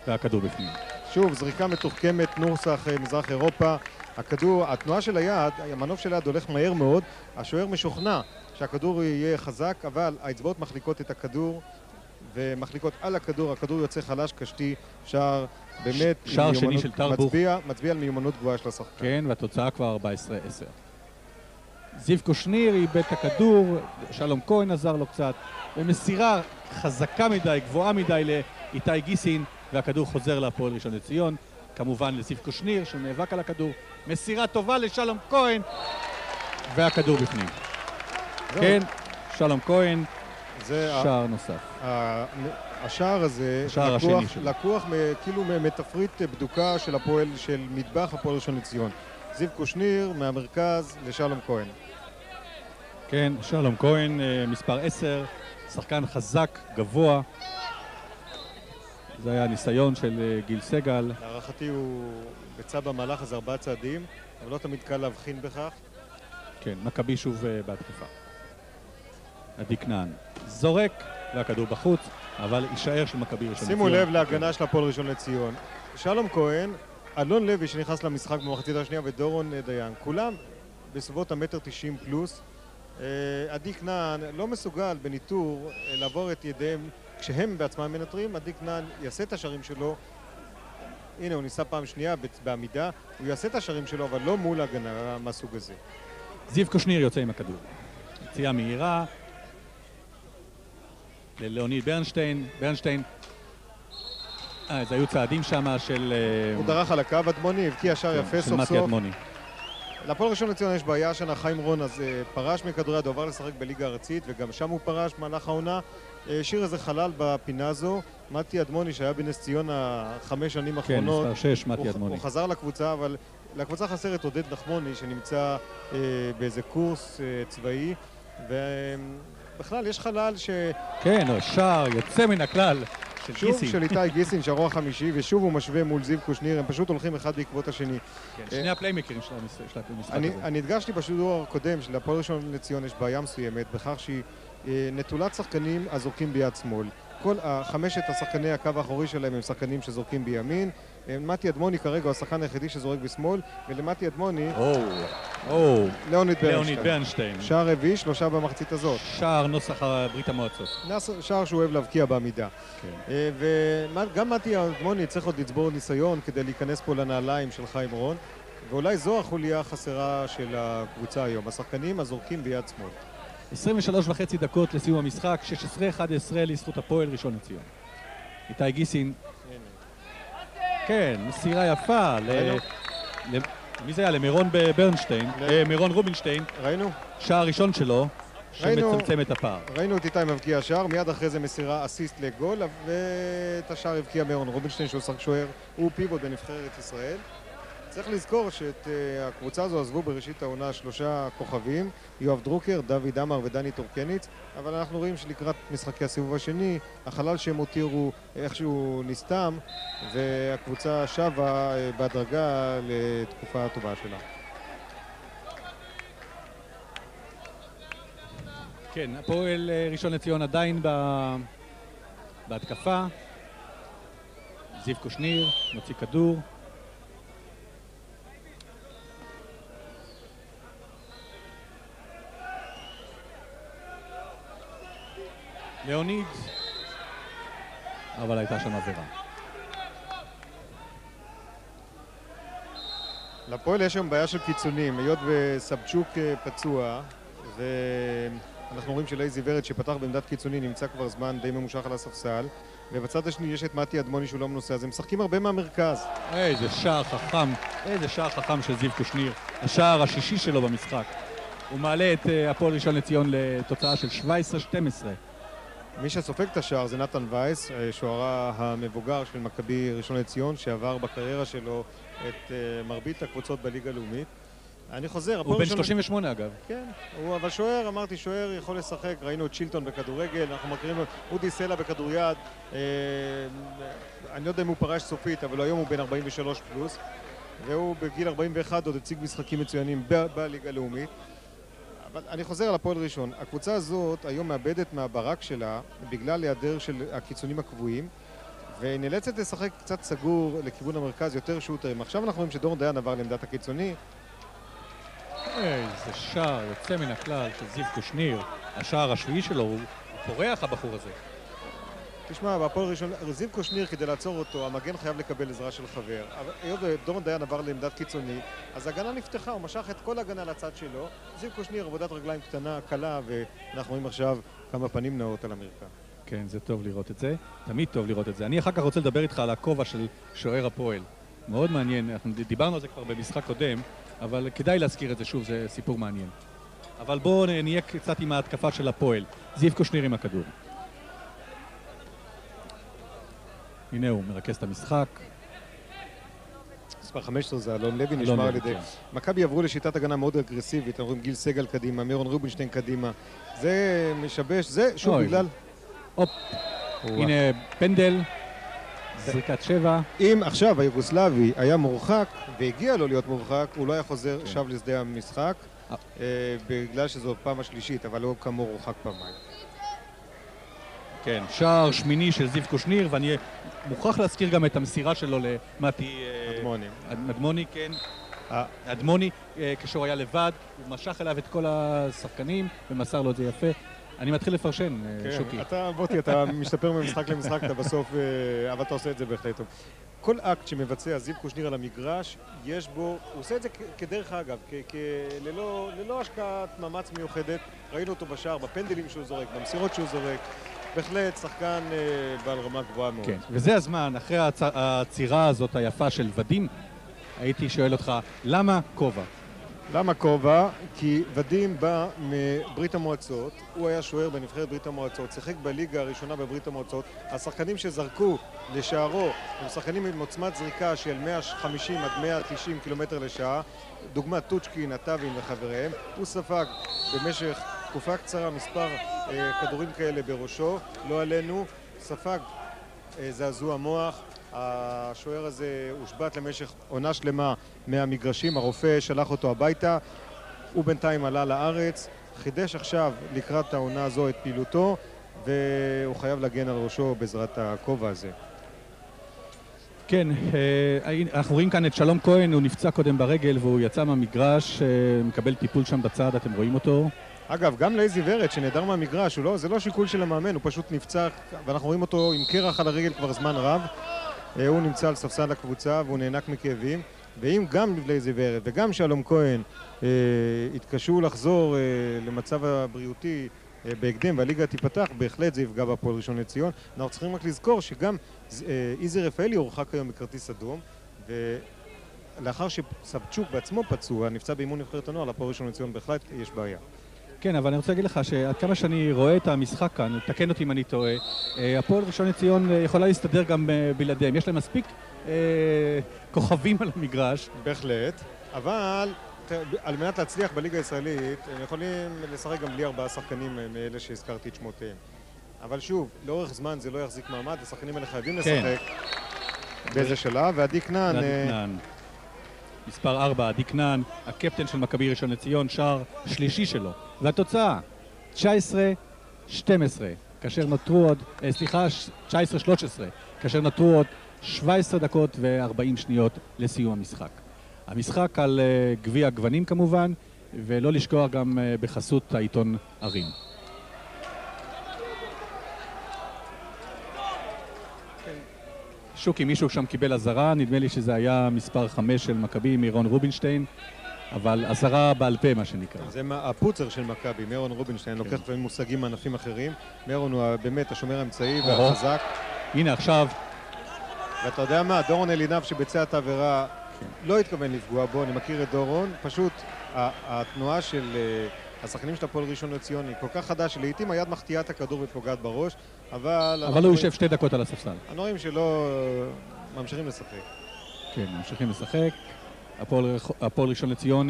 והכדור בפנים. שוב, זריקה מתוחכמת, נורסך מזרח אירופה. הכדור, התנועה של היד, המנוף של היד הולך מהר מאוד. השוער משוכנע שהכדור יהיה חזק, אבל האצבעות מחליקות את הכדור ומחליקות על הכדור. הכדור יוצא חלש, קשתי, שער באמת... שער שני של טרבוך. מצביע על מיומנות גבוהה של השחקן. כן, והתוצאה כבר 14-10. זיו קושניר איבד את הכדור, שלום כהן עזר לו קצת, ומסירה חזקה מדי, גבוהה מדי לאיתי גיסין, והכדור חוזר להפועל ראשון לציון, כמובן לזיו קושניר שנאבק על הכדור, מסירה טובה לשלום כהן, והכדור בפנים. כן, שלום כהן, שער נוסף. השער הזה לקוח כאילו מתפריט בדוקה של הפועל, של מטבח הפועל ראשון לציון. זיו קושניר מהמרכז לשלום כהן. כן, שלום כהן, מספר 10, שחקן חזק, גבוה. זה היה ניסיון של גיל סגל. להערכתי הוא ביצע במהלך הזה 4 צעדים, אבל לא תמיד קל להבחין בכך. כן, מכבי שוב בהתקפה. עדי כנען זורק, והכדור בחוץ, אבל יישאר של מכבי ראשון לציון. שימו לב להגנה של הפועל ראשון לציון. שלום כהן, אלון לוי שנכנס למשחק במחצית השנייה ודורון דיין, כולם בסביבות המטר 90 פלוס. עדי כנען לא מסוגל בניטור לעבור את ידיהם כשהם בעצמם מנטרים. עדי כנען יעשה את השערים שלו, הנה הוא ניסה פעם שנייה בעמידה, הוא יעשה את השערים שלו אבל לא מול הגנה מהסוג הזה. זיו קושניר יוצא עם הכדור, יציאה מהירה ללאוניד ברנשטיין. אז היו צעדים שם של... הוא דרך על הקו, אדמוני הבקיע שער יפה סוף סוף. לפועל ראשון לציון יש בעיה השנה, חיים רון אז פרש מכדוריד, עבר לשחק בליגה הארצית וגם שם הוא פרש במהלך העונה. השאיר איזה חלל בפינה הזו. מתי אדמוני שהיה בנס ציון 5 שנים האחרונות. כן, מספר 6, מתי אדמוני. הוא חזר לקבוצה, אבל לקבוצה חסר את עודד נחמוני שנמצא באיזה קורס צבאי, ובכלל יש חלל כן, שער יוצא מן הכלל של גיסין. שוב של איתי גיסין, שערו החמישי, ושוב הוא משווה מול זיו קושניר, הם פשוט הולכים אחד בעקבות השני. כן, שני הפליימקרים של המשחק הזה. אני הדגשתי בשידור הקודם שלפועל ראשון לציון יש בעיה מסוימת, בכך שהיא נטולת שחקנים הזורקים ביד שמאל. כל 5 השחקני הקו האחורי שלהם הם שחקנים שזורקים בימין. מתי אדמוני כרגע הוא השחקן היחידי שזורק בשמאל, ולמתי אדמוני לאוניד ברנשטיין. שער רביעי, 3 במחצית הזאת. שער נוסח ברית המועצות. שער שהוא אוהב להבקיע בעמידה. וגם מתי אדמוני צריך עוד לצבור ניסיון כדי להיכנס פה לנעליים של חיים רון, ואולי זו החוליה החסרה של הקבוצה היום, השחקנים הזורקים ביד שמאל. 23.5 דקות לסיום המשחק, 16-11 לזכות הפועל ראשון לציון. איתי גיסין. כן, מסירה יפה. מי זה היה? למירון ברנשטיין, מירון רובינשטיין. ראינו? שער ראשון שלו, שמצמצם את הפער. ראינו את איתי מבקיע שער, מיד אחרי זה מסירה אסיסט לגול, ואת השער הבקיע מירון רובינשטיין שהוא שוער, הוא פיבוט בנבחרת ישראל. צריך לזכור שאת הקבוצה הזו עזבו בראשית העונה 3 כוכבים, יואב דרוקר, דוד אמר ודני טורקניץ, אבל אנחנו רואים שלקראת משחקי הסיבוב השני, החלל שהם הותירו איכשהו נסתם, והקבוצה שבה בהדרגה לתקופה הטובה שלה. כן, הפועל ראשון לציון עדיין בהתקפה. זיו קושניר מוציא כדור. ליאוניד, אבל הייתה שם עבירה. לפועל יש היום בעיה של קיצונים, היות וסבצ'וק פצוע, ואנחנו רואים שלייזי ורד שפתח בעמדת קיצוני נמצא כבר זמן די ממושך על הספסל, ובצד השני יש את מתי אדמוני שהוא לא מנוסה, אז הם משחקים הרבה מהמרכז. איזה שער חכם של זיו קושניר, השער השישי שלו במשחק. הוא מעלה את הפועל ראשון לציון לתוצאה של 17-12. מי שסופג את השער זה נתן וייס, שוערה המבוגר של מכבי ראשון לציון, שעבר בקריירה שלו את מרבית הקבוצות בליגה הלאומית. אני חוזר, הוא בן 38 אגב. כן, אבל שוער, אמרתי, שוער יכול לשחק, ראינו את שילטון בכדורגל, אנחנו מכירים לו, אודי סלע בכדוריד, אני לא יודע אם הוא פרש סופית, אבל היום הוא בן 43 פלוס, והוא בגיל 41 עוד הציג משחקים מצוינים בליגה הלאומית. אבל אני חוזר על הפועל ראשון, הקבוצה הזאת היום מאבדת מהברק שלה בגלל היעדר של הקיצונים הקבועים, והיא נאלצת לשחק קצת סגור לכיוון המרכז, יותר שוטרים. עכשיו אנחנו רואים שדורון דיין עבר לעמדת הקיצוני. איזה שער יוצא מן הכלל של זיו קושניר. השער השביעי שלו, הוא פורח הבחור הזה. תשמע, בהפועל ראשון, זיו קושניר כדי לעצור אותו, המגן חייב לקבל עזרה של חבר. היות ודורון דיין עבר לעמדת קיצוני, אז ההגנה נפתחה, הוא משך את כל ההגנה לצד שלו. זיו קושניר, עבודת רגליים קטנה, קלה, ואנחנו רואים עכשיו כמה פנים נאות על המרקע. כן, זה טוב לראות את זה. תמיד טוב לראות את זה. אני אחר כך רוצה לדבר איתך על הכובע של שוער הפועל. מאוד מעניין, אנחנו דיברנו על זה כבר במשחק קודם, אבל כדאי להזכיר את זה שוב, זה סיפור מעניין. אבל בואו נהיה קצת עם ההתקפה של הפועל. זיו קושניר עם הכדור. הנה הוא מרכז את המשחק. מספר 15 זה אלון לוי, נשמר על ידי. מכבי עברו לשיטת הגנה מאוד אגרסיבית, אנחנו רואים גיל סגל קדימה, מירון רובינשטיין קדימה. זה משבש, זה שוב בגלל... הופ, הנה פנדל, זריקת 7. אם עכשיו היוגוסלבי היה מורחק והגיע לו להיות מורחק, הוא לא היה חוזר שב לשדה המשחק, בגלל שזו פעם השלישית, אבל לא כאמור הורחק פעמיים. כן, שער שמיני של זיו קושניר, ואני מוכרח להזכיר גם את המסירה שלו למתי אדמוני, כן. אדמוני, כשהוא היה לבד, הוא משך אליו את כל השחקנים ומסר לו את זה יפה. אני מתחיל לפרשן, שוקי. אתה, בוטי, אתה משתפר ממשחק למשחק, אתה בסוף, אבל אתה עושה את זה בהחלט טוב. כל אקט שמבצע זיו קושניר על המגרש, יש בו, הוא עושה את זה כדרך אגב, ללא השקעת מאמץ מיוחדת. ראינו אותו בשער, בפנדלים שהוא זורק, במסירות שהוא זורק. בהחלט שחקן בעל רמה גבוהה מאוד. כן, וזה הזמן, אחרי העצירה הזאת היפה של ודים, הייתי שואל אותך, למה כובע? למה כובע? כי ודים בא מברית המועצות, הוא היה שוער בנבחרת ברית המועצות, שיחק בליגה הראשונה בברית המועצות, השחקנים שזרקו לשערו הם שחקנים עם עוצמת זריקה של 150 עד 190 קילומטר לשעה, דוגמת טוצ'קין, הטאבים וחבריהם, הוא ספג במשך תקופה קצרה מספר כדורים כאלה בראשו, לא עלינו, ספג זעזוע מוח, השוער הזה הושבת למשך עונה שלמה מהמגרשים, הרופא שלח אותו הביתה, הוא בינתיים עלה לארץ, חידש עכשיו לקראת העונה הזו את פעילותו, והוא חייב להגן על ראשו בעזרת הכובע הזה. כן, אנחנו רואים כאן את שלום כהן, הוא נפצע קודם ברגל והוא יצא מהמגרש, מקבל טיפול שם בצד, אתם רואים אותו? אגב, גם לייזי ורד שנעדר מהמגרש, זה לא שיקול של המאמן, הוא פשוט נפצע, ואנחנו רואים אותו עם קרח על הרגל כבר זמן רב. הוא נמצא על ספסל הקבוצה והוא נאנק מכאבים, ואם גם לייזי ורד וגם שלום כהן התקשו לחזור למצב הבריאותי בהקדם והליגה תיפתח, בהחלט זה יפגע בהפועל ראשון לציון. אנחנו צריכים רק לזכור שגם איזי רפאלי הורחק היום מכרטיס אדום, ולאחר שסבצ'וק בעצמו פצוע, נפצע באימון נבחרת הנוער, להפועל ראשון לציון בהחלט יש בעיה. כן, אבל אני רוצה להגיד לך שעד כמה שאני רואה את המשחק כאן, תקן אותי אם אני טועה, הפועל ראשון לציון יכולה להסתדר גם בלעדיהם. יש להם מספיק כוכבים על המגרש. בהחלט, אבל על מנת להצליח בליגה הישראלית, הם יכולים לשחק גם בלי 4 שחקנים מאלה שהזכרתי את שמותיהם. אבל שוב, לאורך זמן זה לא יחזיק מעמד, השחקנים האלה חייבים לשחק באיזה שלב, ועדי כנען... מספר 4, עדי כנען, הקפטן של מכבי ראשון לציון, שער שלישי שלו. והתוצאה, 19-12, כאשר נותרו עוד, 19-13, כאשר נותרו עוד 17 דקות ו-40 שניות לסיום המשחק. המשחק על גביע הגוונים כמובן, ולא לשכוח גם בחסות העיתון ערים. שוקי, מישהו שם קיבל אזהרה, נדמה לי שזה היה מספר 5 של מכבי, מירון רובינשטיין, אבל אזהרה בעל פה, מה שנקרא. זה הפוצר של מכבי, מירון רובינשטיין, לוקח לפעמים מושגים מענפים אחרים. מירון הוא באמת השומר האמצעי והחזק. הנה עכשיו. ואתה יודע מה, דורון אלינב שביצע את העבירה לא התכוון לפגוע בו, אני מכיר את דורון, פשוט התנועה של השחקנים של הפועל ראשון לציון היא כל כך חדה שלעיתים היד מחטיאה את הכדור ופוגעת בראש, אבל הוא יושב 2 דקות על הספסל. אנחנו רואים שלא ממשיכים לשחק. כן, ממשיכים לשחק. הפועל ראשון לציון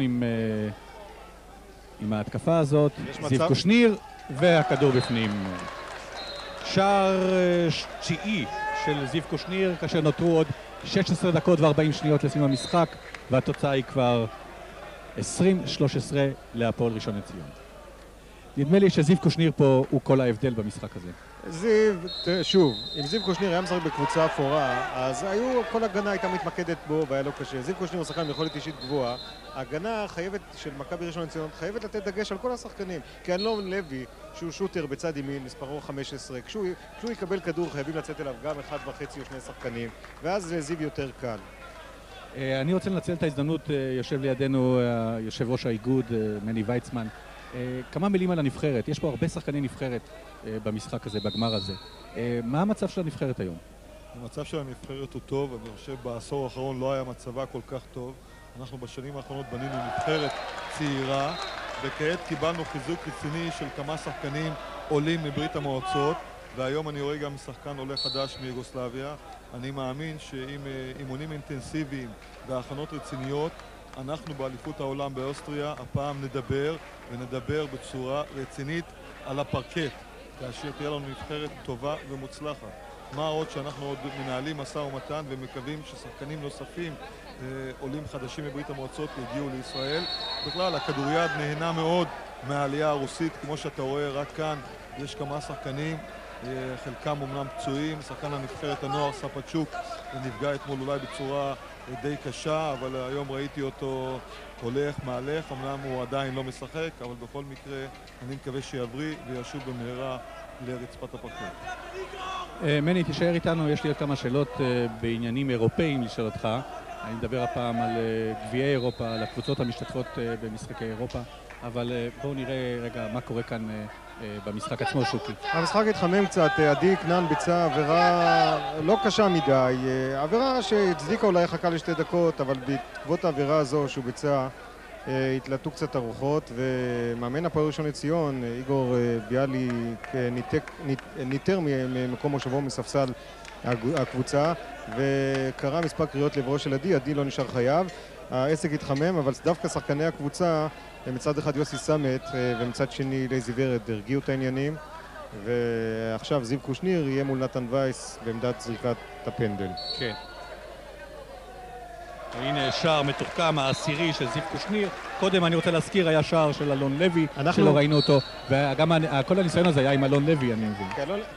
עם ההתקפה הזאת, זיו קושניר, והכדור בפנים. שער תשיעי של זיו קושניר, כאשר נותרו עוד 16 דקות ו40 שניות לסיום המשחק, והתוצאה היא כבר 20-13 להפועל ראשון לציון. נדמה לי שזיו קושניר פה הוא כל ההבדל במשחק הזה. זיו, שוב, אם זיו קושניר היה משחק בקבוצה אפורה, אז כל הגנה הייתה מתמקדת בו והיה לו קשה. זיו קושניר הוא שחקן עם יכולת אישית גבוהה. ההגנה של מכבי ראשון לציון חייבת לתת דגש על כל השחקנים. כי אלון לוי, שהוא שוטר בצד ימין, מספרו 15, כשהוא יקבל כדור חייבים לצאת אליו גם 1.5 או 2 שחקנים, ואז לזיו יותר קל. אני רוצה לנצל את ההזדמנות, יושב לידינו יושב ראש האיגוד, מני ויצמן. כמה מילים על הנבחרת. יש פה הרבה שחקני נבחרת במשחק הזה, בגמר הזה. מה המצב של הנבחרת היום? המצב של הנבחרת הוא טוב, אני חושב בעשור האחרון לא היה מצבה כל כך טוב. אנחנו בשנים האחרונות בנינו נבחרת צעירה, וכעת קיבלנו חיזוק רציני של כמה שחקנים עולים מברית המועצות, והיום אני רואה גם שחקן עולה חדש מיוגוסלביה. אני מאמין שעם אימונים אינטנסיביים והכנות רציניות, אנחנו באליפות העולם באוסטריה הפעם נדבר בצורה רצינית על הפרקט, כאשר תהיה לנו נבחרת טובה ומוצלחת. מה עוד שאנחנו עוד מנהלים משא ומתן ומקווים ששחקנים נוספים, עולים חדשים מברית המועצות, יגיעו לישראל. בכלל, הכדוריד נהנה מאוד מהעלייה הרוסית, כמו שאתה רואה רק כאן, יש כמה שחקנים, חלקם אומנם פצועים, שחקן הנבחרת הנוער ספצ'וק נפגע אתמול אולי בצורה די קשה, אבל היום ראיתי אותו הולך, מהלך, אמנם הוא עדיין לא משחק, אבל בכל מקרה אני מקווה שיבריא וישוב במהרה לרצפת הפרקט. מני, תישאר איתנו, יש לי עוד כמה שאלות בעניינים אירופאים לשאול אותך. אני מדבר הפעם על גביעי אירופה, על הקבוצות המשתתפות במשחקי אירופה, אבל בואו נראה רגע מה קורה כאן במשחק עצמו, שוקי. המשחק התחמם קצת, עדי כנען ביצע עבירה לא קשה מדי, עבירה שהצדיקה אולי חכה ל2 דקות, אבל בעקבות העבירה הזו שהוא ביצע התלטו קצת הרוחות, ומאמן הפועל ראשון לציון, איגור ביאלי, ניטר ממקום מושבו מספסל הקבוצה, וקרא מספר קריאות לעברו של עדי לא נשאר חייב. העסק התחמם, אבל דווקא שחקני הקבוצה, מצד אחד יוסי סמט ומצד שני לייזי ורד הרגיעו את העניינים, ועכשיו זיו קושניר יהיה מול נתן וייס בעמדת זריקת הפנדל. כן. הנה שער מתוחכם, העשירי של זיו קושניר. קודם אני רוצה להזכיר, היה שער של אלון לוי, שלא ראינו אותו, וגם כל הניסיון הזה היה עם אלון לוי, אני מבין.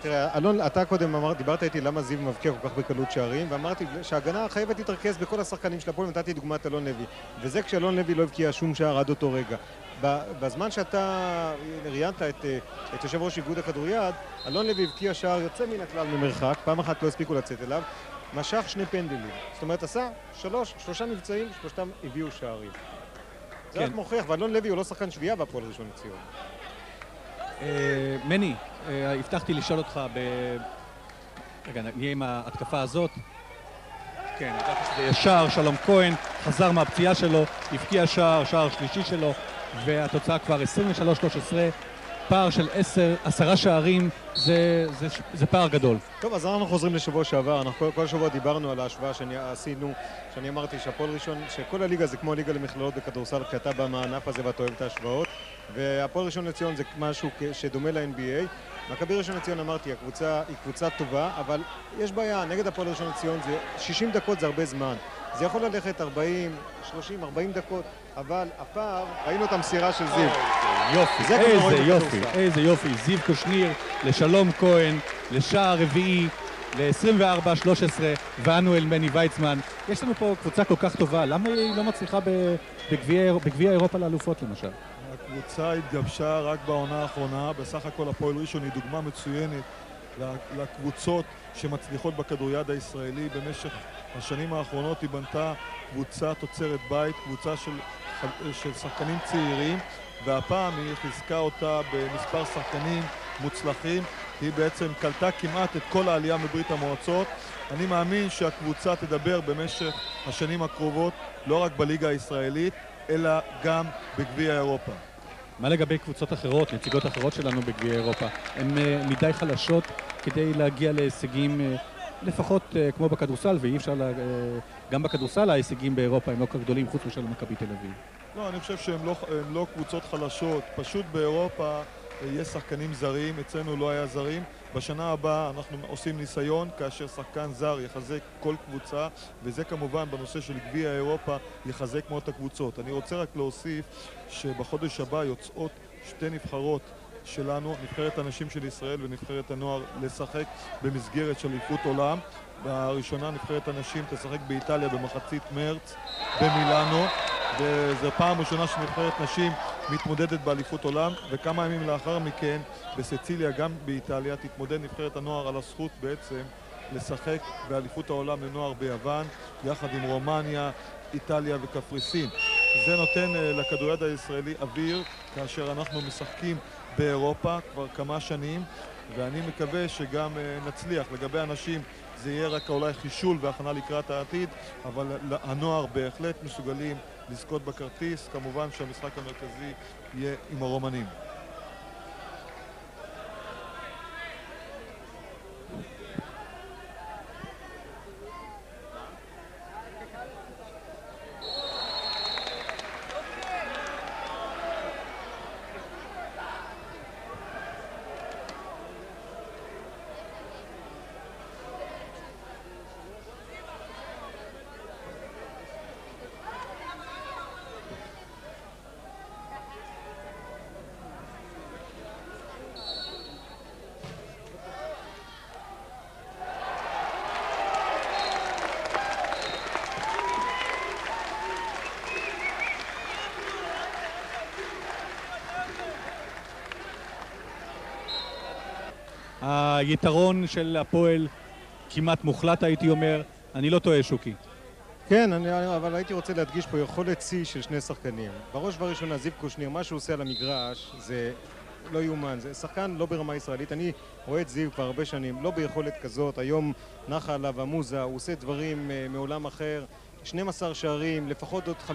תראה, אלון, אתה קודם דיברת איתי למה זיו מבקיע כל כך בקלות שערים, ואמרתי שההגנה חייבת להתרכז בכל השחקנים של הפועל, נתתי דוגמת אלון לוי, וזה כשאלון לוי לא הבקיע שום שער עד אותו רגע. בזמן שאתה ראיינת את יושב ראש איגוד הכדוריד, אלון לוי הבקיע שער יוצא מן הכלל ממרחק, פעם אחת לא הספיקו לצאת אליו, משך 2 פנדלים. זאת אומרת, עשה 3 מבצעים, 3 הביאו שערים. זה רק מוכיח, ואלון לוי הוא לא שחקן שביעה בהפועל ראשון לציון. מני, הבטחתי לשאול אותך רגע, נהיה עם ההתקפה הזאת. כן, ידעתי שזה שער, שלום כהן, חזר מהפציעה שלו, הבקיע שער שלישי שלו, והתוצאה כבר 23-13. פער של 10 שערים, זה פער גדול. טוב, אז אנחנו חוזרים לשבוע שעבר. אנחנו כל שבוע דיברנו על ההשוואה שעשינו, שאני אמרתי שהפועל ראשון, שכל הליגה זה כמו הליגה למכללות בכדורסל, כי אתה בא מהענף הזה ואתה אוהב את ההשוואות, והפועל ראשון לציון זה משהו שדומה ל-NBA. מכבי ראשון לציון, אמרתי, הקבוצה היא קבוצה טובה, אבל יש בעיה, נגד הפועל ראשון לציון זה 60 דקות זה הרבה זמן. זה יכול ללכת 40, 30, 40 דקות, אבל הפער, ראינו את המסירה של זיו. יופי, איזה יופי, זיו קושניר לשלום כהן, לשער רביעי, ל-24-13, ואנו אל מני ויצמן. יש לנו פה קבוצה כל כך טובה, למה היא לא מצליחה בגביע אירופה לאלופות למשל? הקבוצה התגבשה רק בעונה האחרונה, בסך הכל הפועל ראשון היא דוגמה מצוינת לקבוצות שמצליחות בכדוריד הישראלי. במשך השנים האחרונות היא בנתה קבוצה תוצרת בית, קבוצה של שחקנים צעירים, והפעם היא חיזקה אותה במספר שחקנים מוצלחים. היא בעצם קלטה כמעט את כל העלייה מברית המועצות. אני מאמין שהקבוצה תדבר במשך השנים הקרובות לא רק בליגה הישראלית, אלא גם בגביע אירופה. מה לגבי קבוצות אחרות, נציגות אחרות שלנו בגביע אירופה? הן מדי חלשות כדי להגיע להישגים לפחות כמו בכדורסל, ואי אפשר גם בכדורסל ההישגים באירופה הם לא כך גדולים חוץ משל מכבי תל אביב. לא, אני חושב שהן לא קבוצות חלשות. פשוט באירופה יש שחקנים זרים, אצלנו לא היה זרים. בשנה הבאה אנחנו עושים ניסיון כאשר שחקן זר יחזק כל קבוצה, וזה כמובן בנושא של גביע אירופה יחזק מאוד את הקבוצות. אני רוצה רק להוסיף שבחודש הבא יוצאות שתי נבחרות שלנו, נבחרת הנשים של ישראל ונבחרת הנוער, לשחק במסגרת של אליפות עולם. בראשונה נבחרת הנשים תשחק באיטליה במחצית מרץ במילאנו, וזו פעם ראשונה שנבחרת נשים מתמודדת באליפות עולם, וכמה ימים לאחר מכן בסיציליה, גם באיטליה, תתמודד נבחרת הנוער על הזכות בעצם לשחק באליפות העולם לנוער ביוון, יחד עם רומניה, איטליה וקפריסין. זה נותן לכדוריד הישראלי אוויר כאשר אנחנו משחקים באירופה כבר כמה שנים, ואני מקווה שגם נצליח. לגבי אנשים זה יהיה רק אולי חישול והכנה לקראת העתיד, אבל הנוער בהחלט מסוגלים לזכות בכרטיס. כמובן שהמשחק המרכזי יהיה עם הרומנים. היתרון של הפועל כמעט מוחלט, הייתי אומר. אני לא טועה, שוקי. כן, אבל הייתי רוצה להדגיש פה יכולת שיא של שני שחקנים. בראש ובראשונה זיו קושניר, מה שהוא עושה על המגרש זה לא יאומן, זה שחקן לא ברמה ישראלית. אני רואה את זיו כבר הרבה שנים, לא ביכולת כזאת. היום נחה עליו המוזה, הוא עושה דברים מעולם אחר, 12 שערים, לפחות עוד 5-6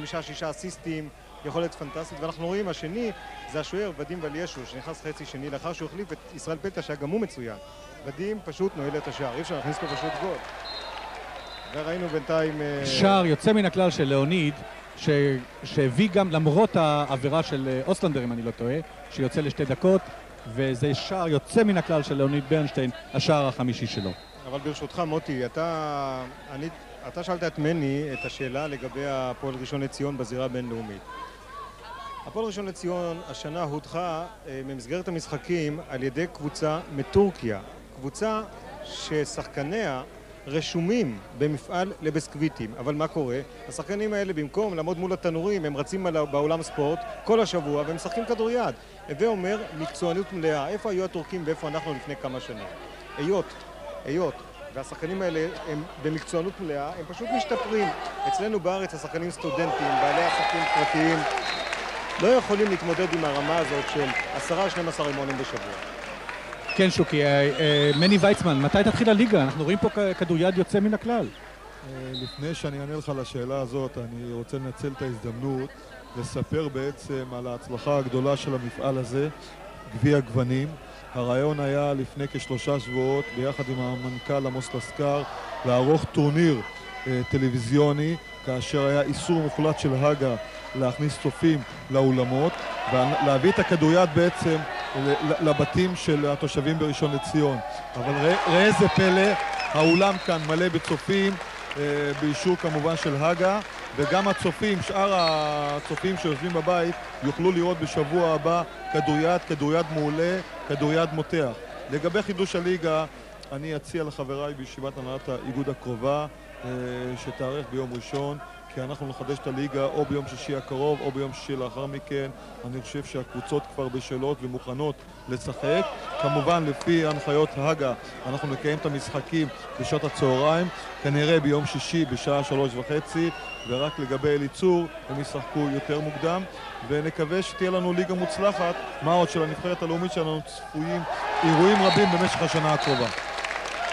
אסיסטים, יכולת פנטסטית. ואנחנו רואים, השני זה השוער ודים ולישו, שנכנס חצי שני לאחר שהוא החליף את ישראל פלטה שהיה גם הוא מצוין. ודים פשוט נועל את השער, אי אפשר להכניס פה פשוט גול. וראינו בינתיים שער יוצא מן הכלל של לאוניד, שהביא גם למרות העבירה של אוסלנדר, אם אני לא טועה, שיוצא לשתי דקות, וזה שער יוצא מן הכלל של לאוניד ברנשטיין, השער החמישי שלו. אבל ברשותך מוטי, אתה שאלת את מני את השאלה לגבי הפועל ראשון לציון בזירה הבינלאומית. הפועל ראשון לציון השנה הודחה במסגרת המשחקים על ידי קבוצה מטורקיה, קבוצה ששחקניה רשומים במפעל לבסקוויטים. אבל מה קורה? השחקנים האלה במקום לעמוד מול התנורים הם רצים בעולם ספורט כל השבוע והם משחקים כדוריד. הווה אומר מקצוענות מלאה. איפה היו הטורקים ואיפה אנחנו לפני כמה שנים? היות והשחקנים האלה הם במקצוענות מלאה, הם פשוט משתפרים. אצלנו בארץ השחקנים סטודנטים, בעלי עסקים פרטיים לא יכולים להתמודד עם הרמה הזאת של 10-12 אימונים בשבוע. כן, שוקי, מני ויצמן, מתי תתחיל הליגה? אנחנו רואים פה כדוריד יוצא מן הכלל. לפני שאני אענה לך לשאלה הזאת, אני רוצה לנצל את ההזדמנות לספר בעצם על ההצלחה הגדולה של המפעל הזה, גביע גוונים. הרעיון היה לפני כ3 שבועות, ביחד עם המנכ"ל עמוס לסקר, לערוך טורניר טלוויזיוני, כאשר היה איסור מוחלט של הגה להכניס צופים לאולמות, ולהביא את הכדוריד בעצם לבתים של התושבים בראשון לציון. אבל ראה איזה פלא, האולם כאן מלא בצופים, באישור כמובן של הגה, וגם הצופים, שאר הצופים שיושבים בבית, יוכלו לראות בשבוע הבא כדוריד מעולה, כדוריד מותח. לגבי חידוש הליגה, אני אציע לחבריי בישיבת הנהלת האיגוד הקרובה, שתארך ביום ראשון, כי אנחנו נחדש את הליגה או ביום שישי הקרוב או ביום שישי לאחר מכן. אני חושב שהקבוצות כבר בשלות ומוכנות לשחק. כמובן, לפי הנחיות הגה, אנחנו נקיים את המשחקים בשעות הצהריים, כנראה ביום שישי בשעה 3:30, ורק לגבי אליצור הם ישחקו יותר מוקדם, ונקווה שתהיה לנו ליגה מוצלחת. מה עוד שלנבחרת הלאומית שלנו צפויים אירועים רבים במשך השנה הקרובה.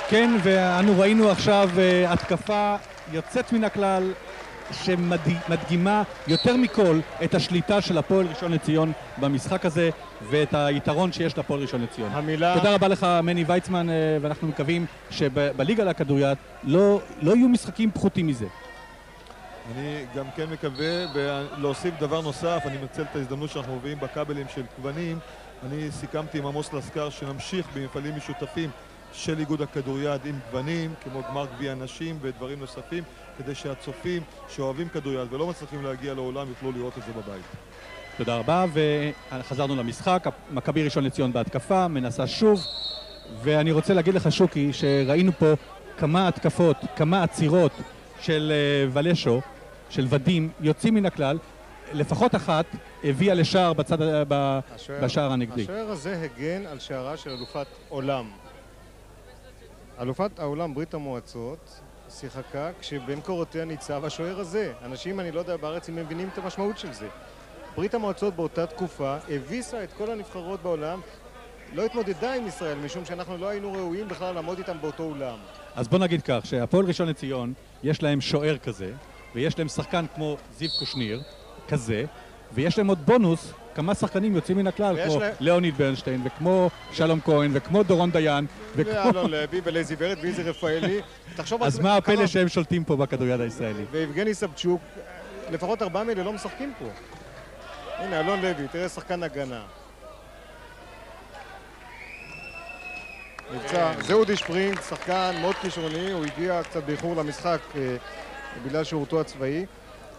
כן, ואנו ראינו עכשיו התקפה יוצאת מן הכלל שמדגימה יותר מכל את השליטה של הפועל ראשון לציון במשחק הזה ואת היתרון שיש לפועל ראשון לציון. תודה רבה לך מני ויצמן, ואנחנו מקווים שבליגה לכדוריד לא יהיו משחקים פחותים מזה. אני גם כן מקווה להוסיף דבר נוסף. אני מנצל את ההזדמנות שאנחנו מביאים בכבלים של כוונים. אני סיכמתי עם עמוס לסקר שנמשיך במפעלים משותפים של איגוד הכדוריד עם כוונים, כמו גמר גביע הנשים ודברים נוספים, כדי שהצופים שאוהבים כדוריד ולא מצליחים להגיע לעולם יוכלו לראות את זה בבית. תודה רבה, וחזרנו למשחק. מכבי ראשון לציון בהתקפה, מנסה שוב, ואני רוצה להגיד לך שוקי שראינו פה כמה התקפות, כמה עצירות של ולשו, של ודים, יוצאים מן הכלל. לפחות אחת הביאה לשער בשער הנגדי. השוער הזה הגן על שערה של אלופת עולם. אלופת העולם ברית המועצות שיחקה כשבמקורותיה ניצב השוער הזה. אנשים, אני לא יודע בארץ אם הם מבינים את המשמעות של זה. ברית המועצות באותה תקופה הביסה את כל הנבחרות בעולם, לא התמודדה עם ישראל משום שאנחנו לא היינו ראויים בכלל לעמוד איתם באותו אולם. אז בוא נגיד כך, שהפועל ראשון לציון יש להם שוער כזה, ויש להם שחקן כמו זיו קושניר כזה, ויש להם עוד בונוס, כמה שחקנים יוצאים מן הכלל, כמו ליאוניד ברנשטיין, וכמו שלום כהן, וכמו דורון דיין, ואלון לוי, ולזי ורד, ואיזי רפאלי. אז מה הפלא שהם שולטים פה בכדוריד הישראלי? ויבגני סבצ'וק, לפחות 4 מאלה לא משחקים פה. הנה, אלון לוי, תראה שחקן הגנה. מבצע, זה אודי שפרינג, שחקן מאוד כישרוני, הוא הגיע קצת באיחור למשחק בגלל שירותו הצבאי.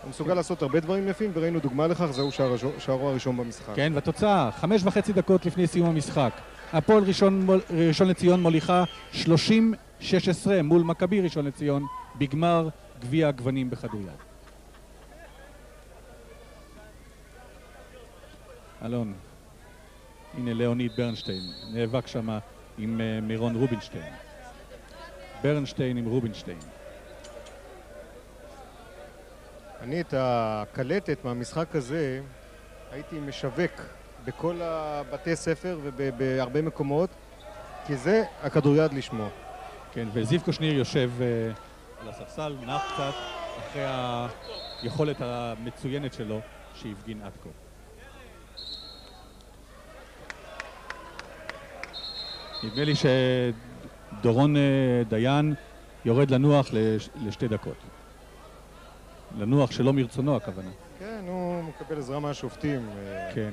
הוא מסוגל לעשות הרבה דברים יפים, וראינו דוגמה לכך, זהו שערו הראשון במשחק. כן, והתוצאה, 5.5 דקות לפני סיום המשחק. הפועל ראשון לציון מוליכה 30-16 מול מכבי ראשון לציון בגמר גביע הגוונים בכדוריד. אלון, הנה ליאוניד ברנשטיין, נאבק שמה עם מירון רובינשטיין. ברנשטיין עם רובינשטיין. אני את הקלטת מהמשחק הזה הייתי משווק בכל הבתי ספר ובהרבה מקומות, כי זה הכדוריד לשמו. כן, וזיו קושניר יושב על הספסל, נח קצת אחרי היכולת המצוינת שלו שהפגין עד כה. נדמה לי שדורון דיין יורד לנוח ל2 דקות. לנוח שלא מרצונו הכוונה. כן, הוא מקבל עזרה מהשופטים. כן.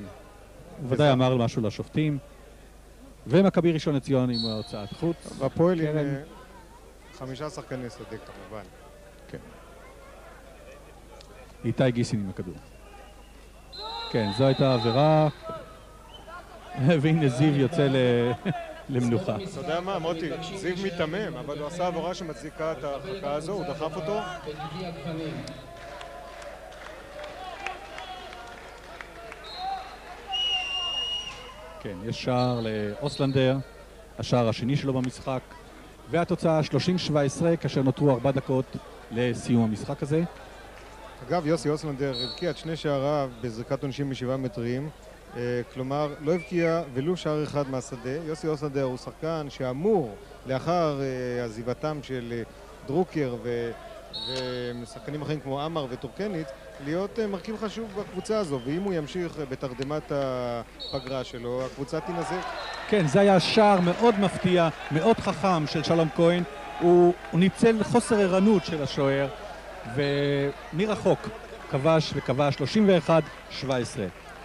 הוא ודאי אמר משהו לשופטים. ומכבי ראשון לציון עם ההוצאת חוץ. והפועל עם 5 שחקני שדה כמובן. כן. איתי גיסין עם הכדור. כן, זו הייתה עבירה. והנה זיו יוצא למנוחה. אתה יודע מה, מוטי, זיו מתמם, אבל הוא עשה עבורה שמצדיקה את ההרחקה הזו, הוא דחף אותו. כן, יש שער לאוסלנדר, השער השני שלו במשחק, והתוצאה 30-17 כאשר נותרו 4 דקות לסיום המשחק הזה. אגב, יוסי אוסלנדר הבקיע את 2 שעריו בזריקת עונשין מ7 מטרים, כלומר לא הבקיע ולו שער אחד מהשדה. יוסי אוסלנדר הוא שחקן שאמור לאחר עזיבתם של דרוקר ומשחקנים אחרים כמו אמר וטורקנית להיות מרכיב חשוב בקבוצה הזו, ואם הוא ימשיך בתרדמת הפגרה שלו הקבוצה תינזק. כן, זה היה שער מאוד מפתיע, מאוד חכם של שלום כהן. הוא ניצל חוסר ערנות של השוער ומרחוק כבש 31-17.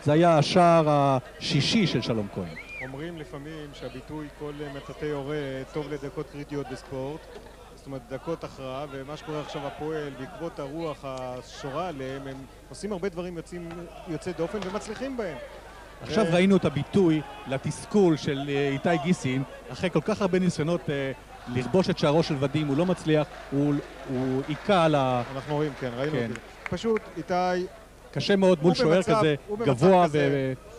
זה היה השער השישי של שלום כהן. אומרים לפעמים שהביטוי כל מצטי הורה טוב לדקות קריטיות בספורט, זאת אומרת דקות הכרעה, ומה שקורה עכשיו הפועל בעקבות הרוח השורה עליהם, הם עושים הרבה דברים יוצאי דופן ומצליחים בהם. עכשיו ראינו את הביטוי לתסכול של איתי גיסין אחרי כל כך הרבה ניסיונות לרבוש את שערו של ודים, הוא לא מצליח, הוא עיקה על ה... אנחנו רואים, כן, ראינו כן. את זה. פשוט, איתי, קשה מאוד מול שוער כזה, גבוה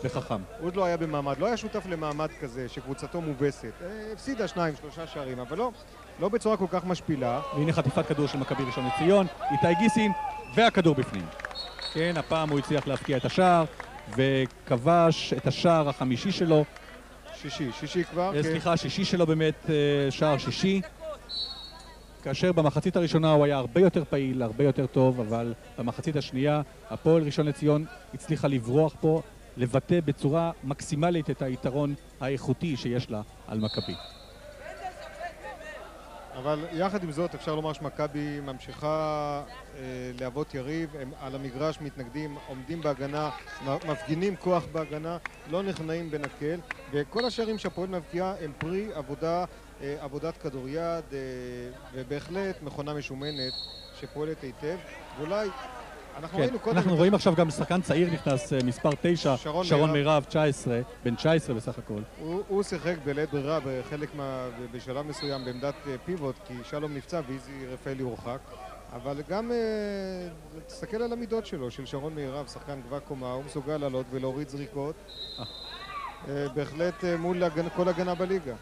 וחכם. הוא עוד לא היה במעמד, לא היה שותף למעמד כזה שקבוצתו מובסת. הפסידה 2-3 שערים, אבל לא בצורה כל כך משפילה. והנה חטיפת כדור של מכבי ראשון לציון, איתי גיסין, והכדור בפנים. כן, הפעם הוא הצליח להפקיע את השער, וכבש את השער החמישי שלו. שישי כבר, כן. סליחה, שישי שלו באמת, שער שישי. כאשר במחצית הראשונה הוא היה הרבה יותר פעיל, הרבה יותר טוב, אבל במחצית השנייה הפועל ראשון לציון הצליחה לברוח פה, לבטא בצורה מקסימלית את היתרון האיכותי שיש לה על מכבי. אבל יחד עם זאת אפשר לומר שמכבי ממשיכה להוות יריב, הם על המגרש מתנגדים, עומדים בהגנה, מפגינים כוח בהגנה, לא נכנעים בנקל, וכל השערים שהפועל מבקיעה הם פרי עבודת כדוריד, ובהחלט מכונה משומנת שפועלת היטב. ואולי אנחנו ראינו קודם... אנחנו רואים עכשיו גם שחקן צעיר נכנס, מספר 9, שרון מירב, 19, בן 19 בסך הכל. הוא שיחק בלית ברירה בשלב מסוים בעמדת פיבוט, כי שלום נפצע ואיזי רפאלי הורחק. אבל גם תסתכל על המידות שלו, של שרון מירב, שחקן גבוה קומה, הוא מסוגל לעלות ולהוריד זריקות. בהחלט מול כל הגנה בליגה.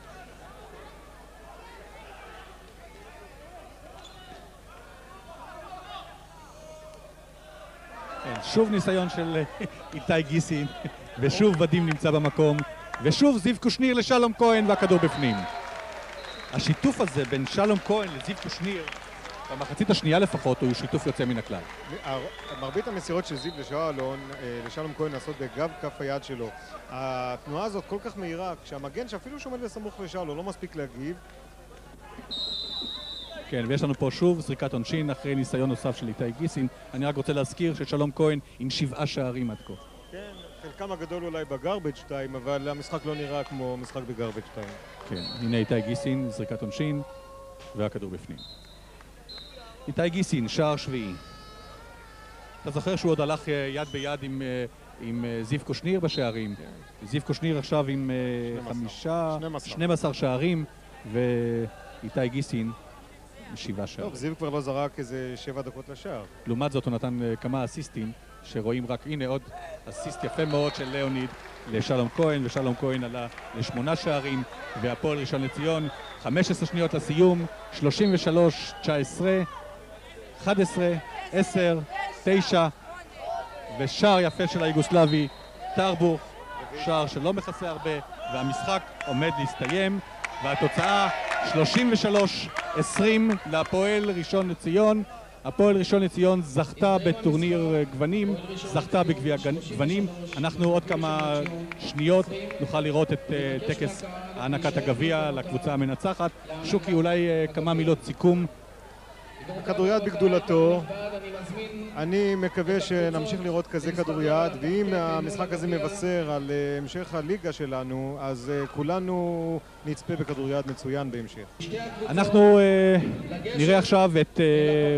שוב ניסיון של איתי גיסין, ושוב ודים נמצא במקום, ושוב זיו קושניר לשלום כהן והכדור בפנים. השיתוף הזה בין שלום כהן לזיו קושניר, במחצית השנייה לפחות, הוא שיתוף יוצא מן הכלל. מרבית המסירות של זיו לשלום כהן נעשות בגב כף היד שלו. התנועה הזאת כל כך מהירה, כשהמגן שאפילו שעומד בסמוך לשלום לא מספיק להגיב. כן, ויש לנו פה שוב זריקת עונשין אחרי ניסיון נוסף של איתי גיסין. אני רק רוצה להזכיר ששלום כהן עם 7 שערים עד כה. כן, חלקם הגדול אולי בגרבג' 2, אבל המשחק לא נראה כמו משחק בגרבג' 2. כן, הנה איתי גיסין, זריקת עונשין, והכדור בפנים. איתי גיסין, שער שביעי. אתה זוכר שהוא עוד הלך יד ביד עם זיו קושניר בשערים. זיו קושניר עכשיו עם 12 שערים, ואיתי גיסין 7 שערים. טוב, זיו כבר לא זרק איזה 7 דקות לשער. לעומת זאת הוא נתן כמה אסיסטים, שרואים רק, הנה עוד אסיסט יפה מאוד של ליאוניד לשלום כהן, ושלום כהן עלה ל8 שערים, והפועל ראשון לציון, 15 שניות לסיום, 33-19, 11, 10, 9, ושער יפה של היוגוסלבי, טרבוך, שער שלא מכסה הרבה, והמשחק עומד להסתיים, והתוצאה 33-20 להפועל ראשון לציון. הפועל ראשון לציון זכתה בטורניר גוונים, זכתה בגביע גוונים. אנחנו עוד כמה שניות נוכל לראות את טקס הענקת הגביע לקבוצה המנצחת. שוקי, אולי כמה מילות סיכום. כדוריד בגדולתו, אני מקווה שנמשיך לראות כזה כדוריד, ואם המשחק הזה מבשר על המשך הליגה שלנו, אז כולנו נצפה בכדוריד מצוין בהמשך. אנחנו נראה עכשיו את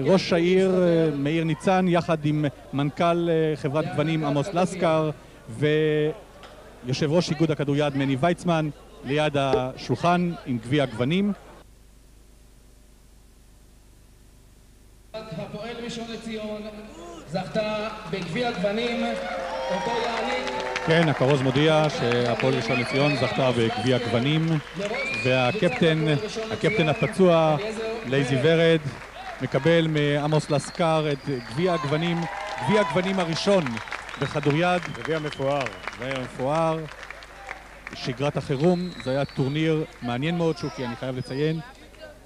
ראש העיר מאיר ניצן יחד עם מנכ"ל חברת גוונים עמוס לסקר ויושב ראש איגוד הכדוריד מני ויצמן ליד השולחן עם גביע גוונים. הפועל ראשון לציון זכתה בגביע גוונים, אותו יעניק. כן, הכרוז מודיע שהפועל ראשון לציון זכתה בגביע גוונים, והקפטן הפצוע לייזי ורד מקבל מעמוס לסקר את גביע הגוונים הראשון בכדוריד. גביע מפואר. גביע מפואר. שגרת החירום, זה היה טורניר מעניין מאוד, שוקי, אני חייב לציין.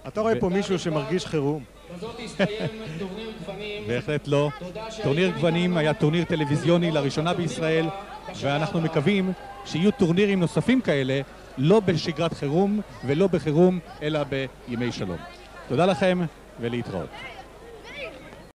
אתה רואה פה מישהו שמרגיש חירום? בזאת הסתיים טורניר גוונים. בהחלט לא. טורניר גוונים היה טורניר טלוויזיוני לראשונה בישראל, ואנחנו מקווים שיהיו טורנירים נוספים כאלה, לא בשגרת חירום ולא בחירום, אלא בימי שלום. תודה לכם ולהתראות.